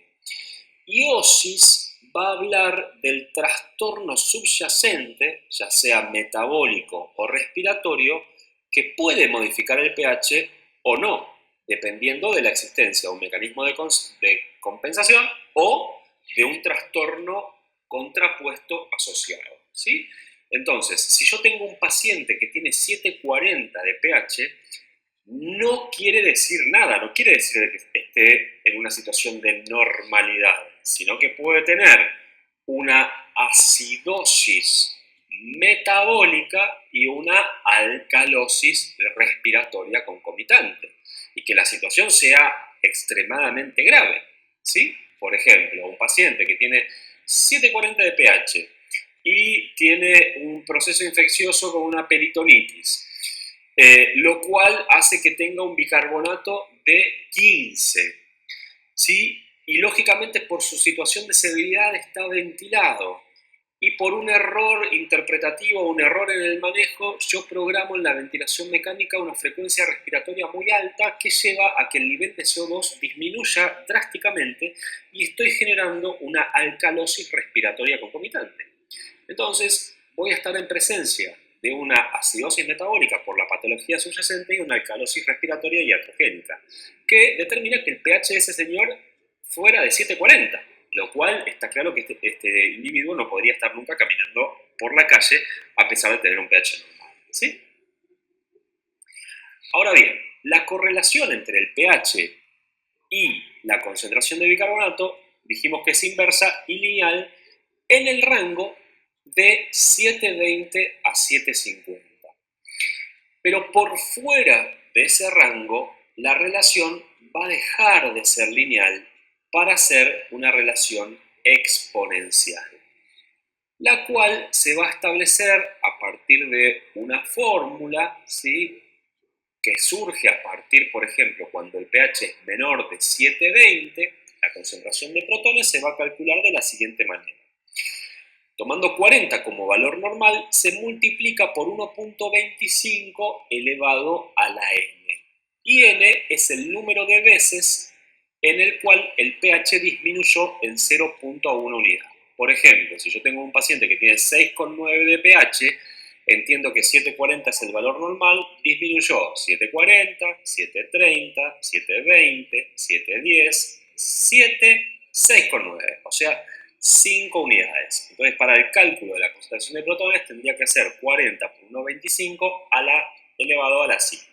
Y OSIS va a hablar del trastorno subyacente, ya sea metabólico o respiratorio, que puede modificar el pH o no, dependiendo de la existencia de un mecanismo de compensación o de un trastorno contrapuesto asociado, ¿sí? Entonces, si yo tengo un paciente que tiene 740 de pH, no quiere decir nada, no quiere decir que esté en una situación de normalidad, sino que puede tener una acidosis metabólica y una alcalosis respiratoria concomitante, y que la situación sea extremadamente grave, ¿sí? Por ejemplo, un paciente que tiene 740 de pH y tiene un proceso infeccioso con una peritonitis, lo cual hace que tenga un bicarbonato de 15, ¿sí? Y lógicamente por su situación de severidad está ventilado. Y por un error interpretativo, un error en el manejo, yo programo en la ventilación mecánica una frecuencia respiratoria muy alta que lleva a que el nivel de CO2 disminuya drásticamente y estoy generando una alcalosis respiratoria concomitante. Entonces, voy a estar en presencia de una acidosis metabólica por la patología subyacente y una alcalosis respiratoria iatrogénica, que determina que el pH de ese señor fuera de 740, lo cual está claro que este individuo no podría estar nunca caminando por la calle a pesar de tener un pH normal, ¿sí? Ahora bien, la correlación entre el pH y la concentración de bicarbonato dijimos que es inversa y lineal en el rango de 720 a 750. Pero por fuera de ese rango, la relación va a dejar de ser lineal para ser una relación exponencial, la cual se va a establecer a partir de una fórmula, ¿sí?, que surge a partir, por ejemplo, cuando el pH es menor de 720, la concentración de protones se va a calcular de la siguiente manera. Tomando 40 como valor normal, se multiplica por 1.25 elevado a la n. Y n es el número de veces en el cual el pH disminuyó en 0.1 unidad. Por ejemplo, si yo tengo un paciente que tiene 6,9 de pH, entiendo que 740 es el valor normal, disminuyó 740, 730, 720, 710, 7, 6,9. O sea, 5 unidades. Entonces, para el cálculo de la concentración de protones tendría que ser 40 por 1,25 a la elevado a la 5.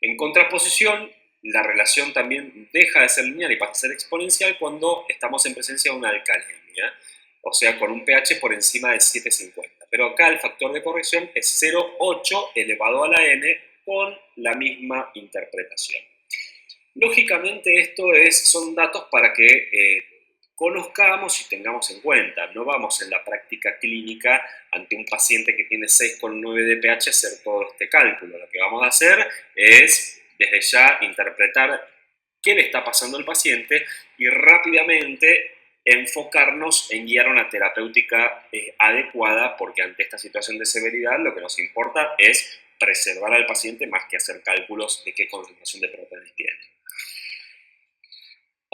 En contraposición, la relación también deja de ser lineal y pasa a ser exponencial cuando estamos en presencia de una alcalemia, o sea, con un pH por encima de 750. Pero acá el factor de corrección es 0,8 elevado a la n con la misma interpretación. Lógicamente esto son datos para que conozcamos y tengamos en cuenta. No vamos en la práctica clínica ante un paciente que tiene 6,9 de pH a hacer todo este cálculo. Lo que vamos a hacer es desde ya interpretar qué le está pasando al paciente y rápidamente enfocarnos en guiar una terapéutica adecuada, porque ante esta situación de severidad lo que nos importa es preservar al paciente más que hacer cálculos de qué concentración de proteínas tiene.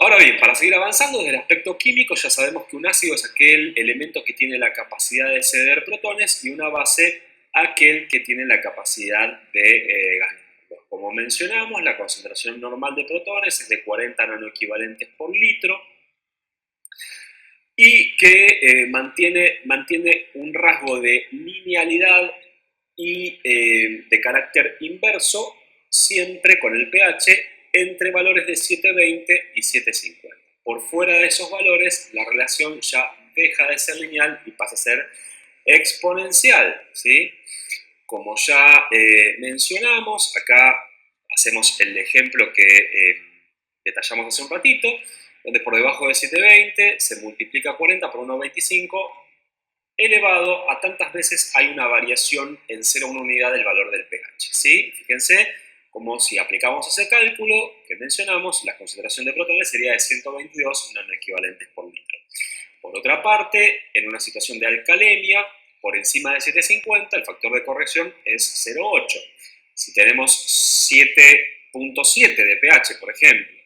Ahora bien, para seguir avanzando desde el aspecto químico, ya sabemos que un ácido es aquel elemento que tiene la capacidad de ceder protones y una base aquel que tiene la capacidad de ganarlos. Como mencionamos, la concentración normal de protones es de 40 nanoequivalentes por litro y que mantiene un rasgo de linealidad y de carácter inverso siempre con el pH entre valores de 720 y 750. Por fuera de esos valores, la relación ya deja de ser lineal y pasa a ser exponencial, ¿sí? Como ya mencionamos, acá hacemos el ejemplo que detallamos hace un ratito, donde por debajo de 720 se multiplica 40 por 1,25 elevado a tantas veces hay una variación en 0,1 unidad del valor del pH, ¿sí? Fíjense como si aplicamos ese cálculo que mencionamos, la concentración de protones sería de 122 nanoequivalentes por litro. Por otra parte, en una situación de alcalemia, por encima de 750, el factor de corrección es 0,8. Si tenemos 7.7 de pH, por ejemplo,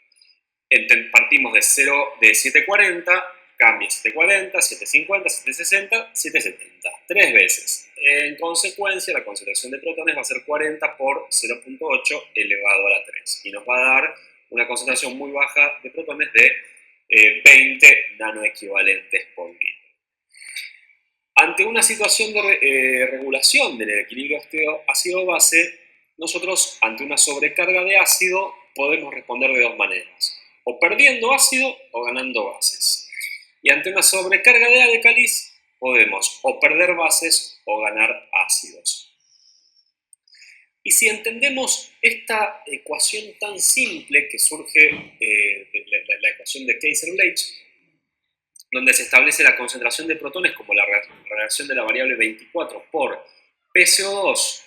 partimos de 740, cambia 740, 750, 760, 770, 3 veces. En consecuencia, la concentración de protones va a ser 40 por 0.8 elevado a la 3 y nos va a dar una concentración muy baja de protones de 20 nanoequivalentes por litro. Ante una situación de regulación del equilibrio ácido-base, nosotros ante una sobrecarga de ácido podemos responder de dos maneras, o perdiendo ácido o ganando bases. Y ante una sobrecarga de álcalis podemos o perder bases o ganar ácidos. Y si entendemos esta ecuación tan simple que surge de la ecuación de Kaiser-Bleich, donde se establece la concentración de protones como la relación de la variable 24 por PCO2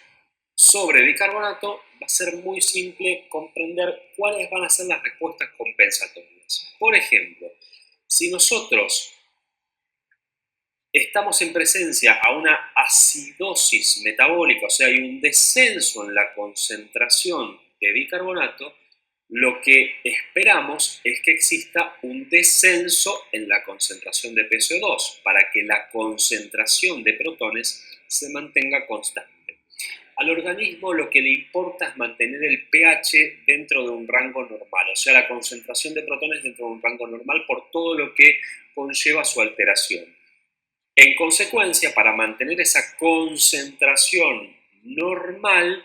sobre bicarbonato, va a ser muy simple comprender cuáles van a ser las respuestas compensatorias. Por ejemplo, si nosotros estamos en presencia a una acidosis metabólica, o sea, hay un descenso en la concentración de bicarbonato, lo que esperamos es que exista un descenso en la concentración de PCO2 para que la concentración de protones se mantenga constante. Al organismo lo que le importa es mantener el pH dentro de un rango normal, o sea, la concentración de protones dentro de un rango normal por todo lo que conlleva su alteración. En consecuencia, para mantener esa concentración normal,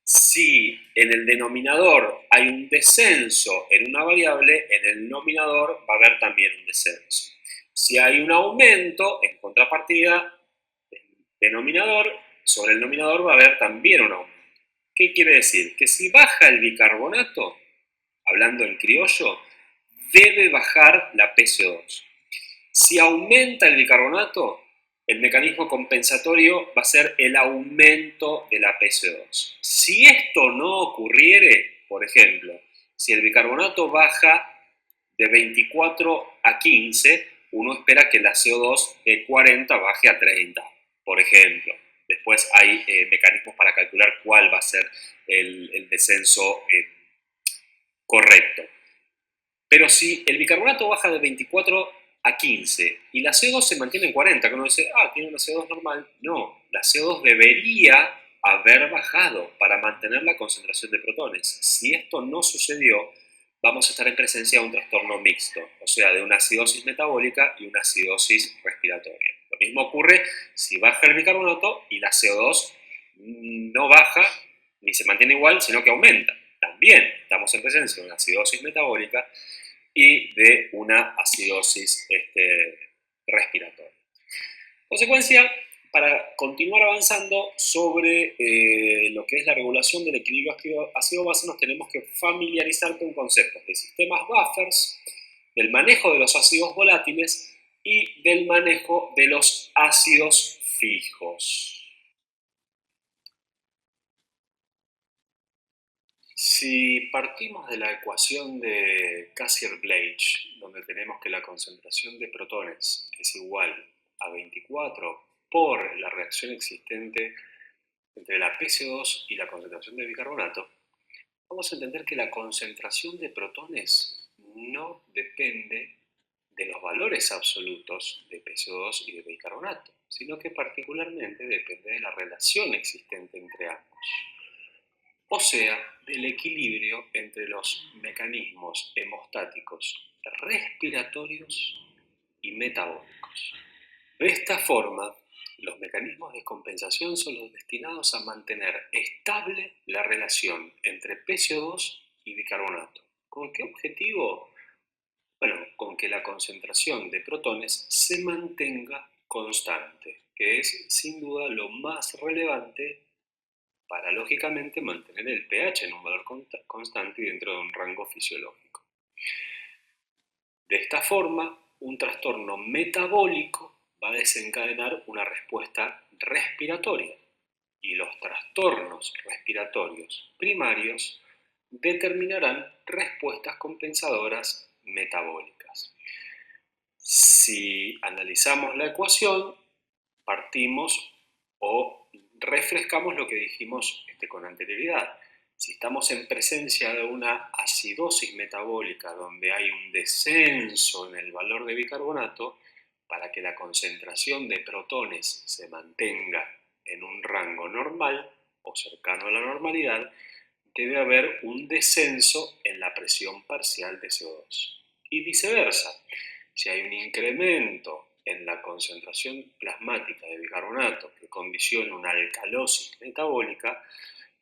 si en el denominador hay un descenso en una variable, en el nominador va a haber también un descenso. Si hay un aumento, en contrapartida, el denominador, sobre el nominador va a haber también un aumento. ¿Qué quiere decir? Que si baja el bicarbonato, hablando en criollo, debe bajar la PCO2. Si aumenta el bicarbonato, el mecanismo compensatorio va a ser el aumento de la PCO2. Si esto no ocurriere, por ejemplo, si el bicarbonato baja de 24 a 15, uno espera que la CO2 de 40 baje a 30, por ejemplo. Después hay mecanismos para calcular cuál va a ser el descenso correcto. Pero si el bicarbonato baja de 24 a 15 y la CO2 se mantiene en 40, que uno dice, tiene una CO2 normal. No, la CO2 debería haber bajado para mantener la concentración de protones. Si esto no sucedió, vamos a estar en presencia de un trastorno mixto, o sea, de una acidosis metabólica y una acidosis respiratoria. Lo mismo ocurre si baja el bicarbonato y la CO2 no baja ni se mantiene igual, sino que aumenta. También estamos en presencia de una acidosis metabólica y de una acidosis respiratoria. Consecuencia, para continuar avanzando sobre lo que es la regulación del equilibrio ácido-base, nos tenemos que familiarizar con conceptos de sistemas buffers, del manejo de los ácidos volátiles y del manejo de los ácidos fijos. Si partimos de la ecuación de Kaiser-Bleich, donde tenemos que la concentración de protones es igual a 24 por la reacción existente entre la PCO2 y la concentración de bicarbonato, vamos a entender que la concentración de protones no depende de los valores absolutos de PCO2 y de bicarbonato, sino que particularmente depende de la relación existente entre ambos. O sea, del equilibrio entre los mecanismos hemostáticos respiratorios y metabólicos. De esta forma, los mecanismos de compensación son los destinados a mantener estable la relación entre PCO2 y bicarbonato. ¿Con qué objetivo? Bueno, con que la concentración de protones se mantenga constante, que es sin duda lo más relevante para, lógicamente, mantener el pH en un valor constante y dentro de un rango fisiológico. De esta forma, un trastorno metabólico va a desencadenar una respuesta respiratoria y los trastornos respiratorios primarios determinarán respuestas compensadoras metabólicas. Si analizamos la ecuación, partimos o refrescamos lo que dijimos con anterioridad. Si estamos en presencia de una acidosis metabólica donde hay un descenso en el valor de bicarbonato, para que la concentración de protones se mantenga en un rango normal o cercano a la normalidad, debe haber un descenso en la presión parcial de CO2. Y viceversa, si hay un incremento en la concentración plasmática de bicarbonato que condiciona una alcalosis metabólica,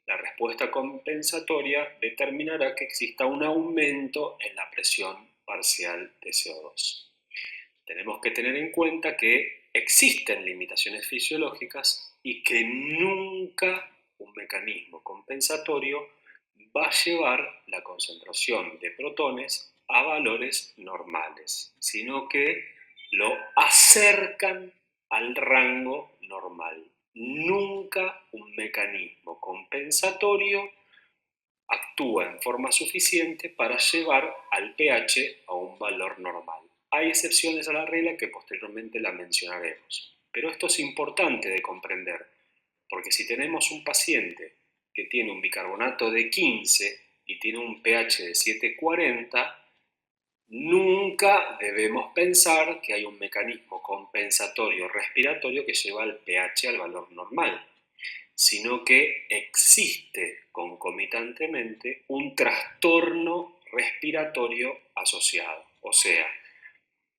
la respuesta compensatoria determinará que exista un aumento en la presión parcial de CO2. Tenemos que tener en cuenta que existen limitaciones fisiológicas y que nunca un mecanismo compensatorio va a llevar la concentración de protones a valores normales, sino que lo acercan al rango normal. Nunca un mecanismo compensatorio actúa en forma suficiente para llevar al pH a un valor normal. Hay excepciones a la regla que posteriormente la mencionaremos, pero esto es importante de comprender, porque si tenemos un paciente que tiene un bicarbonato de 15 y tiene un pH de 7,40, nunca debemos pensar que hay un mecanismo compensatorio respiratorio que lleva al pH al valor normal, sino que existe concomitantemente un trastorno respiratorio asociado, o sea,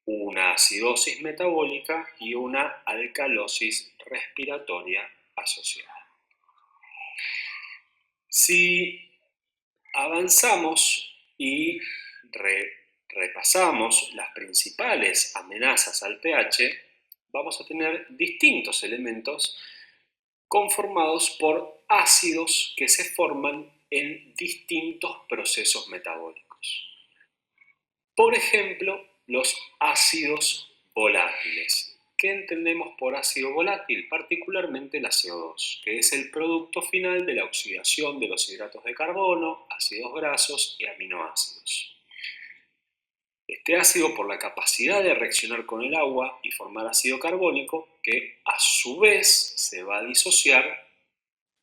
una acidosis metabólica y una alcalosis respiratoria asociada. Si avanzamos y repasamos las principales amenazas al pH, vamos a tener distintos elementos conformados por ácidos que se forman en distintos procesos metabólicos. Por ejemplo, los ácidos volátiles. ¿Qué entendemos por ácido volátil? Particularmente el CO2, que es el producto final de la oxidación de los hidratos de carbono, ácidos grasos y aminoácidos. Este ácido, por la capacidad de reaccionar con el agua y formar ácido carbónico, que a su vez se va a disociar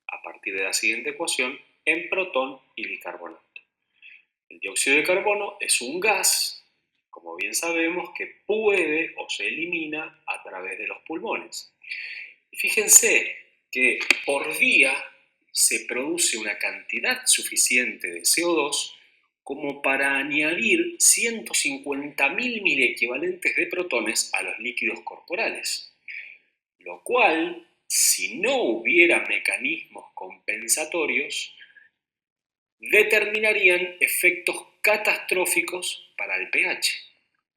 a partir de la siguiente ecuación en protón y bicarbonato. El dióxido de carbono es un gas, como bien sabemos, que puede o se elimina a través de los pulmones. Y fíjense que por día se produce una cantidad suficiente de CO2 como para añadir 150.000 miliequivalentes de protones a los líquidos corporales, lo cual, si no hubiera mecanismos compensatorios, determinarían efectos catastróficos para el pH.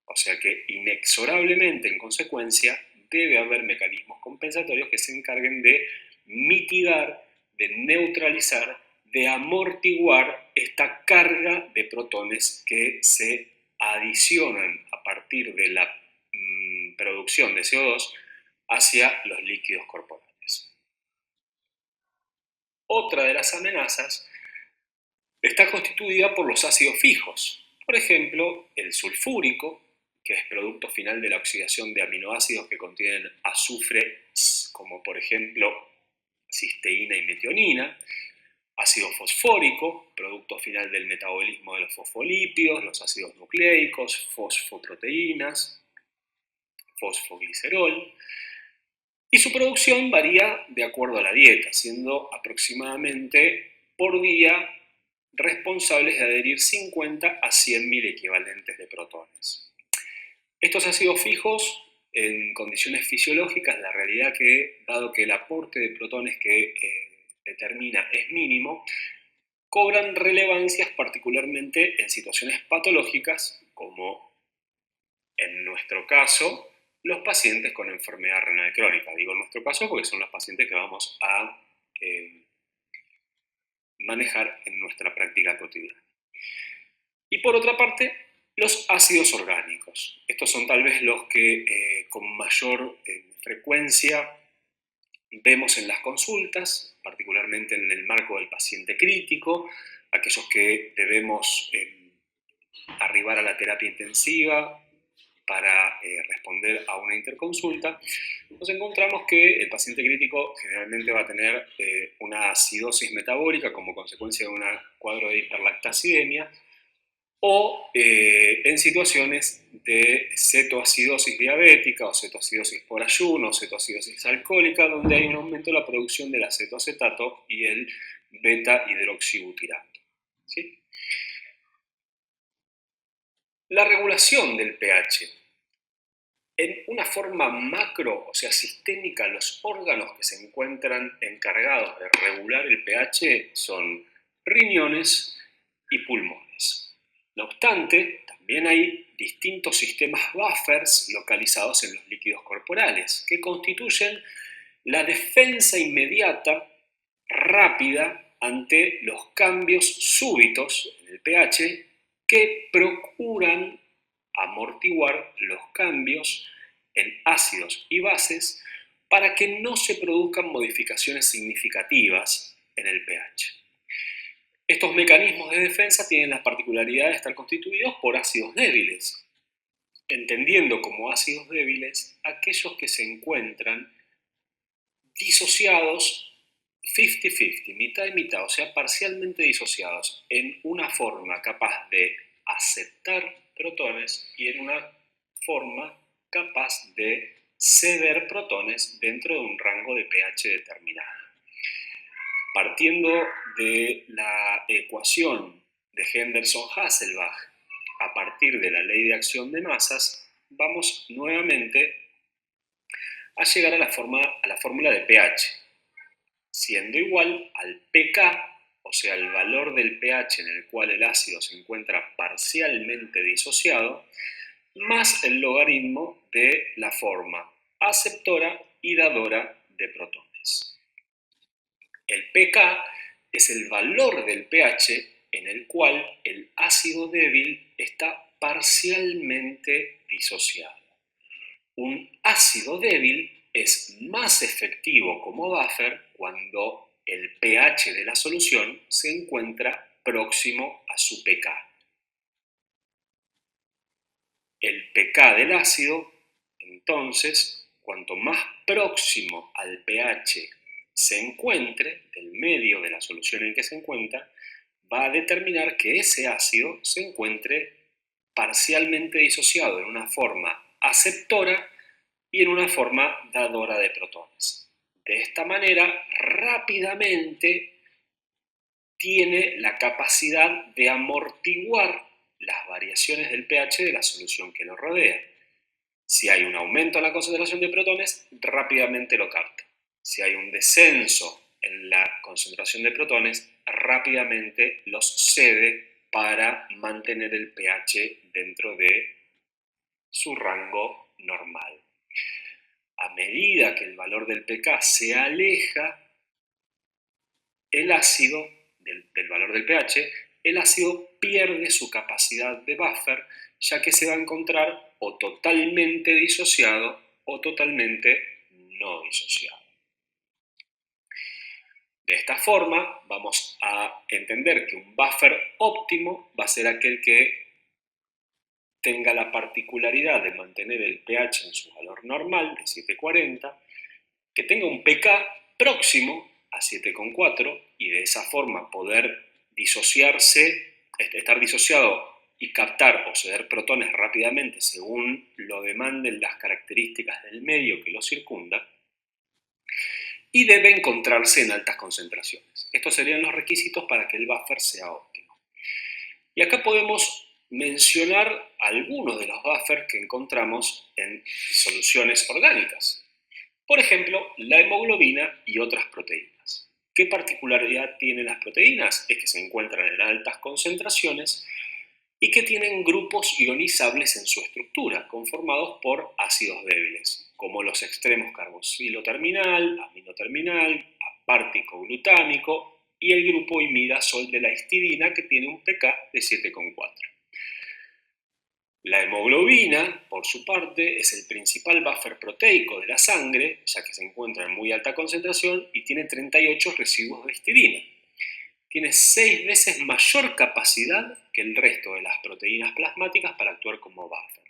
O sea que inexorablemente, en consecuencia, debe haber mecanismos compensatorios que se encarguen de mitigar, de neutralizar, de amortiguar esta carga de protones que se adicionan a partir de la producción de CO2 hacia los líquidos corporales. Otra de las amenazas está constituida por los ácidos fijos, por ejemplo, el sulfúrico, que es producto final de la oxidación de aminoácidos que contienen azufre, como por ejemplo cisteína y metionina, ácido fosfórico, producto final del metabolismo de los fosfolípidos, los ácidos nucleicos, fosfoproteínas, fosfoglicerol, y su producción varía de acuerdo a la dieta, siendo aproximadamente por día responsables de adherir 50 a 100.000 equivalentes de protones. Estos ácidos fijos, en condiciones fisiológicas, la realidad que, dado que el aporte de protones que determina es mínimo, cobran relevancias particularmente en situaciones patológicas, como en nuestro caso, los pacientes con enfermedad renal crónica. Digo en nuestro caso porque son los pacientes que vamos a manejar en nuestra práctica cotidiana. Y por otra parte, los ácidos orgánicos. Estos son tal vez los que con mayor frecuencia vemos en las consultas, particularmente en el marco del paciente crítico, aquellos que debemos arribar a la terapia intensiva para responder a una interconsulta, nos encontramos que el paciente crítico generalmente va a tener una acidosis metabólica como consecuencia de un cuadro de hiperlactacidemia, o en situaciones de cetoacidosis diabética o cetoacidosis por ayuno o cetoacidosis alcohólica, donde hay un aumento de la producción del acetoacetato y el beta-hidroxibutirato. ¿Sí? La regulación del pH. En una forma macro, o sea, sistémica, los órganos que se encuentran encargados de regular el pH son riñones y pulmones. No obstante, también hay distintos sistemas buffers localizados en los líquidos corporales, que constituyen la defensa inmediata, rápida, ante los cambios súbitos en el pH que procuran amortiguar los cambios en ácidos y bases para que no se produzcan modificaciones significativas en el pH. Estos mecanismos de defensa tienen la particularidad de estar constituidos por ácidos débiles, entendiendo como ácidos débiles aquellos que se encuentran disociados 50-50, mitad y mitad, o sea, parcialmente disociados, en una forma capaz de aceptar protones y en una forma capaz de ceder protones dentro de un rango de pH determinado. Partiendo de la ecuación de Henderson-Hasselbalch a partir de la ley de acción de masas, vamos nuevamente a llegar a la fórmula de pH, siendo igual al pK, o sea, el valor del pH en el cual el ácido se encuentra parcialmente disociado, más el logaritmo de la forma aceptora y dadora de protones. El pK es el valor del pH en el cual el ácido débil está parcialmente disociado. Un ácido débil es más efectivo como buffer cuando el pH de la solución se encuentra próximo a su pK. El pK del ácido, entonces, cuanto más próximo al pH se encuentre, del medio de la solución en que se encuentra, va a determinar que ese ácido se encuentre parcialmente disociado en una forma aceptora y en una forma dadora de protones. De esta manera, rápidamente tiene la capacidad de amortiguar las variaciones del pH de la solución que lo rodea. Si hay un aumento en la concentración de protones, rápidamente lo capta. Si hay un descenso en la concentración de protones, rápidamente los cede para mantener el pH dentro de su rango normal. A medida que el valor del pK se aleja el ácido del valor del pH, el ácido pierde su capacidad de buffer, ya que se va a encontrar o totalmente disociado o totalmente no disociado. De esta forma, vamos a entender que un buffer óptimo va a ser aquel que tenga la particularidad de mantener el pH en su valor normal de 740, que tenga un pK próximo a 7,4 y de esa forma poder disociarse, estar disociado y captar o ceder protones rápidamente según lo demanden las características del medio que lo circunda, y debe encontrarse en altas concentraciones. Estos serían los requisitos para que el buffer sea óptimo. Y acá podemos mencionar algunos de los buffers que encontramos en soluciones orgánicas. Por ejemplo, la hemoglobina y otras proteínas. ¿Qué particularidad tienen las proteínas? Es que se encuentran en altas concentraciones y que tienen grupos ionizables en su estructura, conformados por ácidos débiles, como los extremos carboxilo terminal, amino terminal, apártico glutámico y el grupo imidazol de la histidina, que tiene un pK de 7,4. La hemoglobina, por su parte, es el principal buffer proteico de la sangre, ya que se encuentra en muy alta concentración y tiene 38 residuos de histidina. Tiene 6 veces mayor capacidad que el resto de las proteínas plasmáticas para actuar como buffer.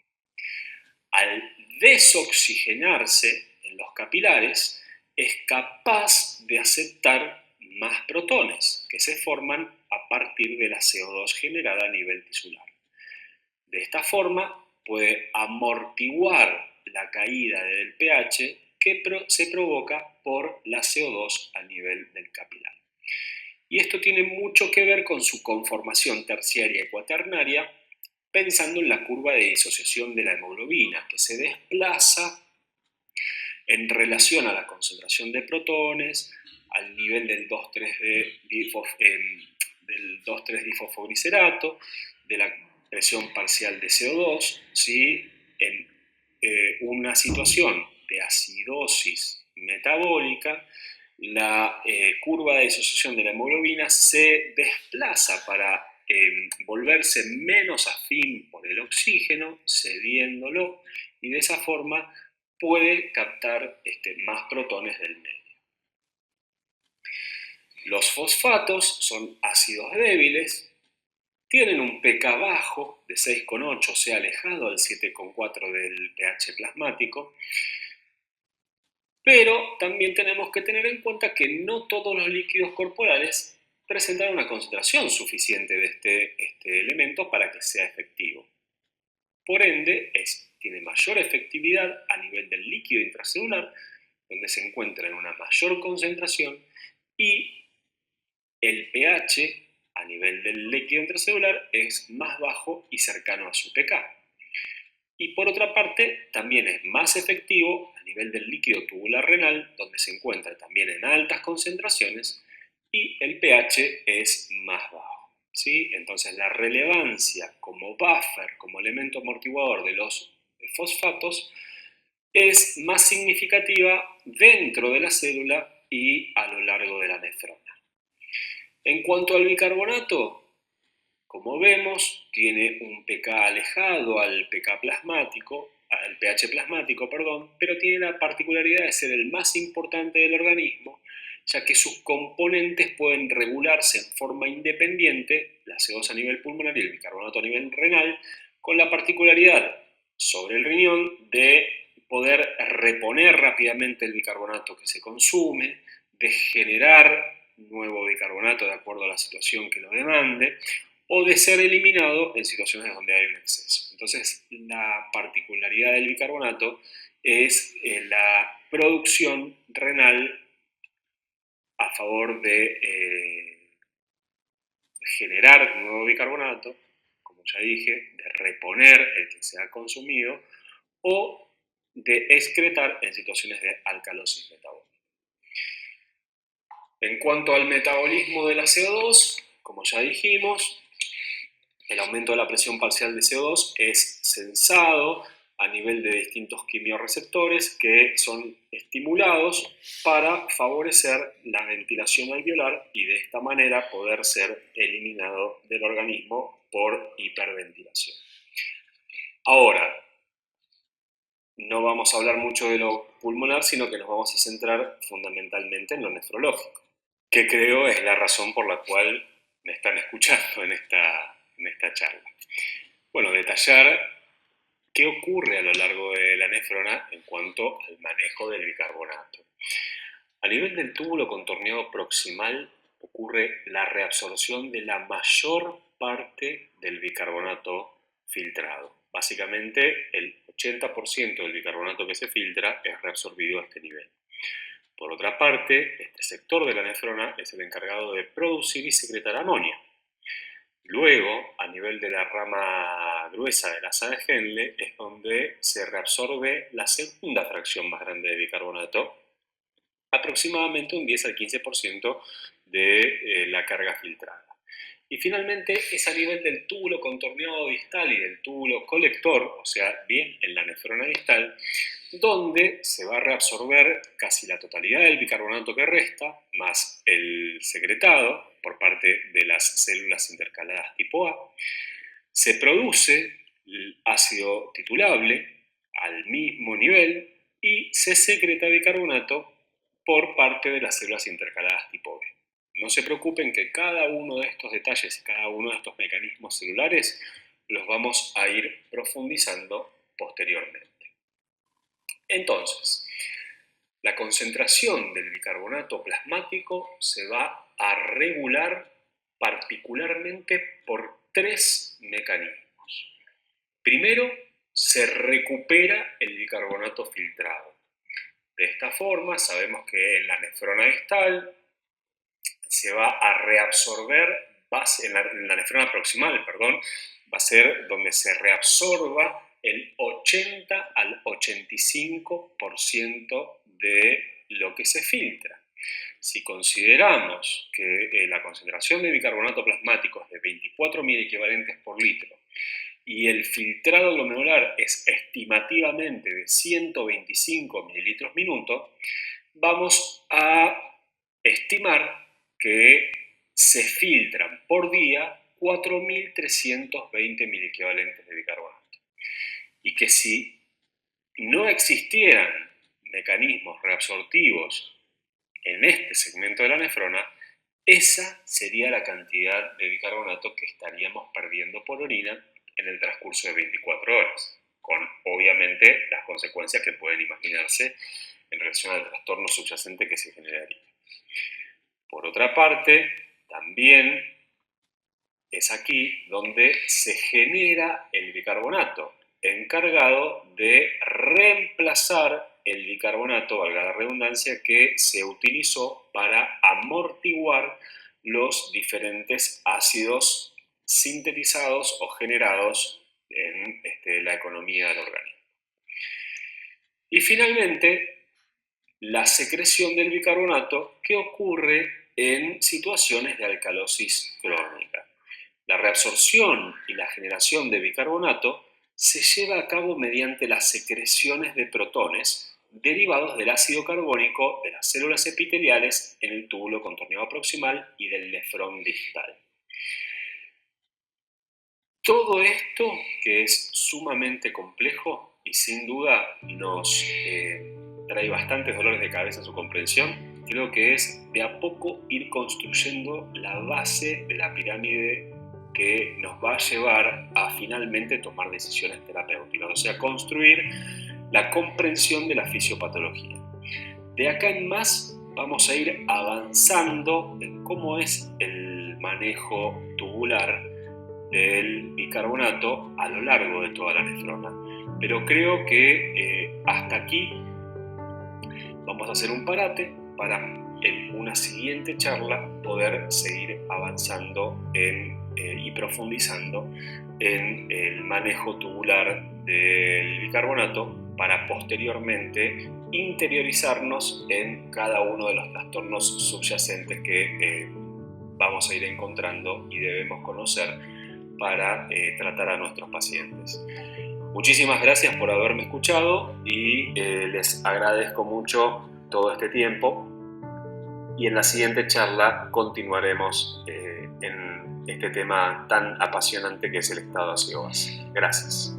al desoxigenarse en los capilares, es capaz de aceptar más protones que se forman a partir de la CO2 generada a nivel tisular. De esta forma puede amortiguar la caída del pH que se provoca por la CO2 a nivel del capilar. Y esto tiene mucho que ver con su conformación terciaria y cuaternaria, pensando en la curva de disociación de la hemoglobina, que se desplaza en relación a la concentración de protones, al nivel del 2,3-difosfoglicerato, de la presión parcial de CO2, ¿sí? En una situación de acidosis metabólica, la curva de disociación de la hemoglobina se desplaza para volverse menos afín por el oxígeno, cediéndolo, y de esa forma puede captar más protones del medio. Los fosfatos son ácidos débiles, tienen un pK bajo de 6,8, o sea, alejado al 7,4 del pH plasmático, pero también tenemos que tener en cuenta que no todos los líquidos corporales presentan una concentración suficiente de este elemento para que sea efectivo. Por ende, tiene mayor efectividad a nivel del líquido intracelular, donde se encuentra en una mayor concentración, y el pH a nivel del líquido intracelular es más bajo y cercano a su pK. Y por otra parte, también es más efectivo a nivel del líquido tubular renal, donde se encuentra también en altas concentraciones y el pH es más bajo, ¿sí? Entonces la relevancia como buffer, como elemento amortiguador de los fosfatos, es más significativa dentro de la célula y a lo largo de la nefrona. En cuanto al bicarbonato, como vemos, tiene un pK alejado al pH plasmático, pero tiene la particularidad de ser el más importante del organismo, ya que sus componentes pueden regularse en forma independiente, la CO2 a nivel pulmonar y el bicarbonato a nivel renal, con la particularidad sobre el riñón de poder reponer rápidamente el bicarbonato que se consume, de generar nuevo bicarbonato de acuerdo a la situación que lo demande, o de ser eliminado en situaciones donde hay un exceso. Entonces, la particularidad del bicarbonato es la producción renal a favor de generar nuevo bicarbonato, como ya dije, de reponer el que se ha consumido, o de excretar en situaciones de alcalosis metabólica. En cuanto al metabolismo de la CO2, como ya dijimos, el aumento de la presión parcial de CO2 es sensado a nivel de distintos quimiorreceptores que son estimulados para favorecer la ventilación alveolar y de esta manera poder ser eliminado del organismo por hiperventilación. Ahora, no vamos a hablar mucho de lo pulmonar, sino que nos vamos a centrar fundamentalmente en lo nefrológico, que creo es la razón por la cual me están escuchando en esta charla. Bueno, detallar qué ocurre a lo largo de la nefrona en cuanto al manejo del bicarbonato. A nivel del túbulo contorneado proximal ocurre la reabsorción de la mayor parte del bicarbonato filtrado. Básicamente, el 80% del bicarbonato que se filtra es reabsorbido a este nivel. Por otra parte, este sector de la nefrona es el encargado de producir y secretar amonio. Luego, a nivel de la rama gruesa de la asa de Henle, es donde se reabsorbe la segunda fracción más grande de bicarbonato, aproximadamente un 10 al 15% de la carga filtrada. Y finalmente es a nivel del túbulo contorneado distal y del túbulo colector, o sea, bien en la nefrona distal, donde se va a reabsorber casi la totalidad del bicarbonato que resta, más el secretado por parte de las células intercaladas tipo A. Se produce el ácido titulable al mismo nivel y se secreta bicarbonato por parte de las células intercaladas tipo B. No se preocupen que cada uno de estos detalles, cada uno de estos mecanismos celulares, los vamos a ir profundizando posteriormente. Entonces, la concentración del bicarbonato plasmático se va a regular particularmente por 3 mecanismos. Primero, se recupera el bicarbonato filtrado. De esta forma, sabemos que en la nefrona distal se va a reabsorber, en la nefrona proximal, perdón, va a ser donde se reabsorba el 80 al 85% de lo que se filtra. Si consideramos que la concentración de bicarbonato plasmático es de 24 miliequivalentes por litro y el filtrado glomerular es estimativamente de 125 mililitros minuto, vamos a estimar que se filtran por día 4.320 miliequivalentes de bicarbonato. Y que si no existieran mecanismos reabsortivos en este segmento de la nefrona, esa sería la cantidad de bicarbonato que estaríamos perdiendo por orina en el transcurso de 24 horas, con obviamente las consecuencias que pueden imaginarse en relación al trastorno subyacente que se generaría. Por otra parte, también es aquí donde se genera el bicarbonato, encargado de reemplazar el bicarbonato, valga la redundancia, que se utilizó para amortiguar los diferentes ácidos sintetizados o generados en la economía del organismo. Y finalmente, la secreción del bicarbonato que ocurre en situaciones de alcalosis crónica. La reabsorción y la generación de bicarbonato se lleva a cabo mediante las secreciones de protones derivados del ácido carbónico de las células epiteliales en el túbulo contorneado proximal y del nefrón distal. Todo esto, que es sumamente complejo y sin duda nos trae bastantes dolores de cabeza en su comprensión, creo que es de a poco ir construyendo la base de la pirámide que nos va a llevar a finalmente tomar decisiones terapéuticas, o sea, construir la comprensión de la fisiopatología. De acá en más vamos a ir avanzando en cómo es el manejo tubular del bicarbonato a lo largo de toda la nefrona. Pero creo que hasta aquí vamos a hacer un parate para en una siguiente charla poder seguir avanzando y profundizando en el manejo tubular del bicarbonato para posteriormente interiorizarnos en cada uno de los trastornos subyacentes que vamos a ir encontrando y debemos conocer para tratar a nuestros pacientes. Muchísimas gracias por haberme escuchado y les agradezco mucho todo este tiempo, y en la siguiente charla continuaremos en este tema tan apasionante que es el estado ácido-base. Gracias.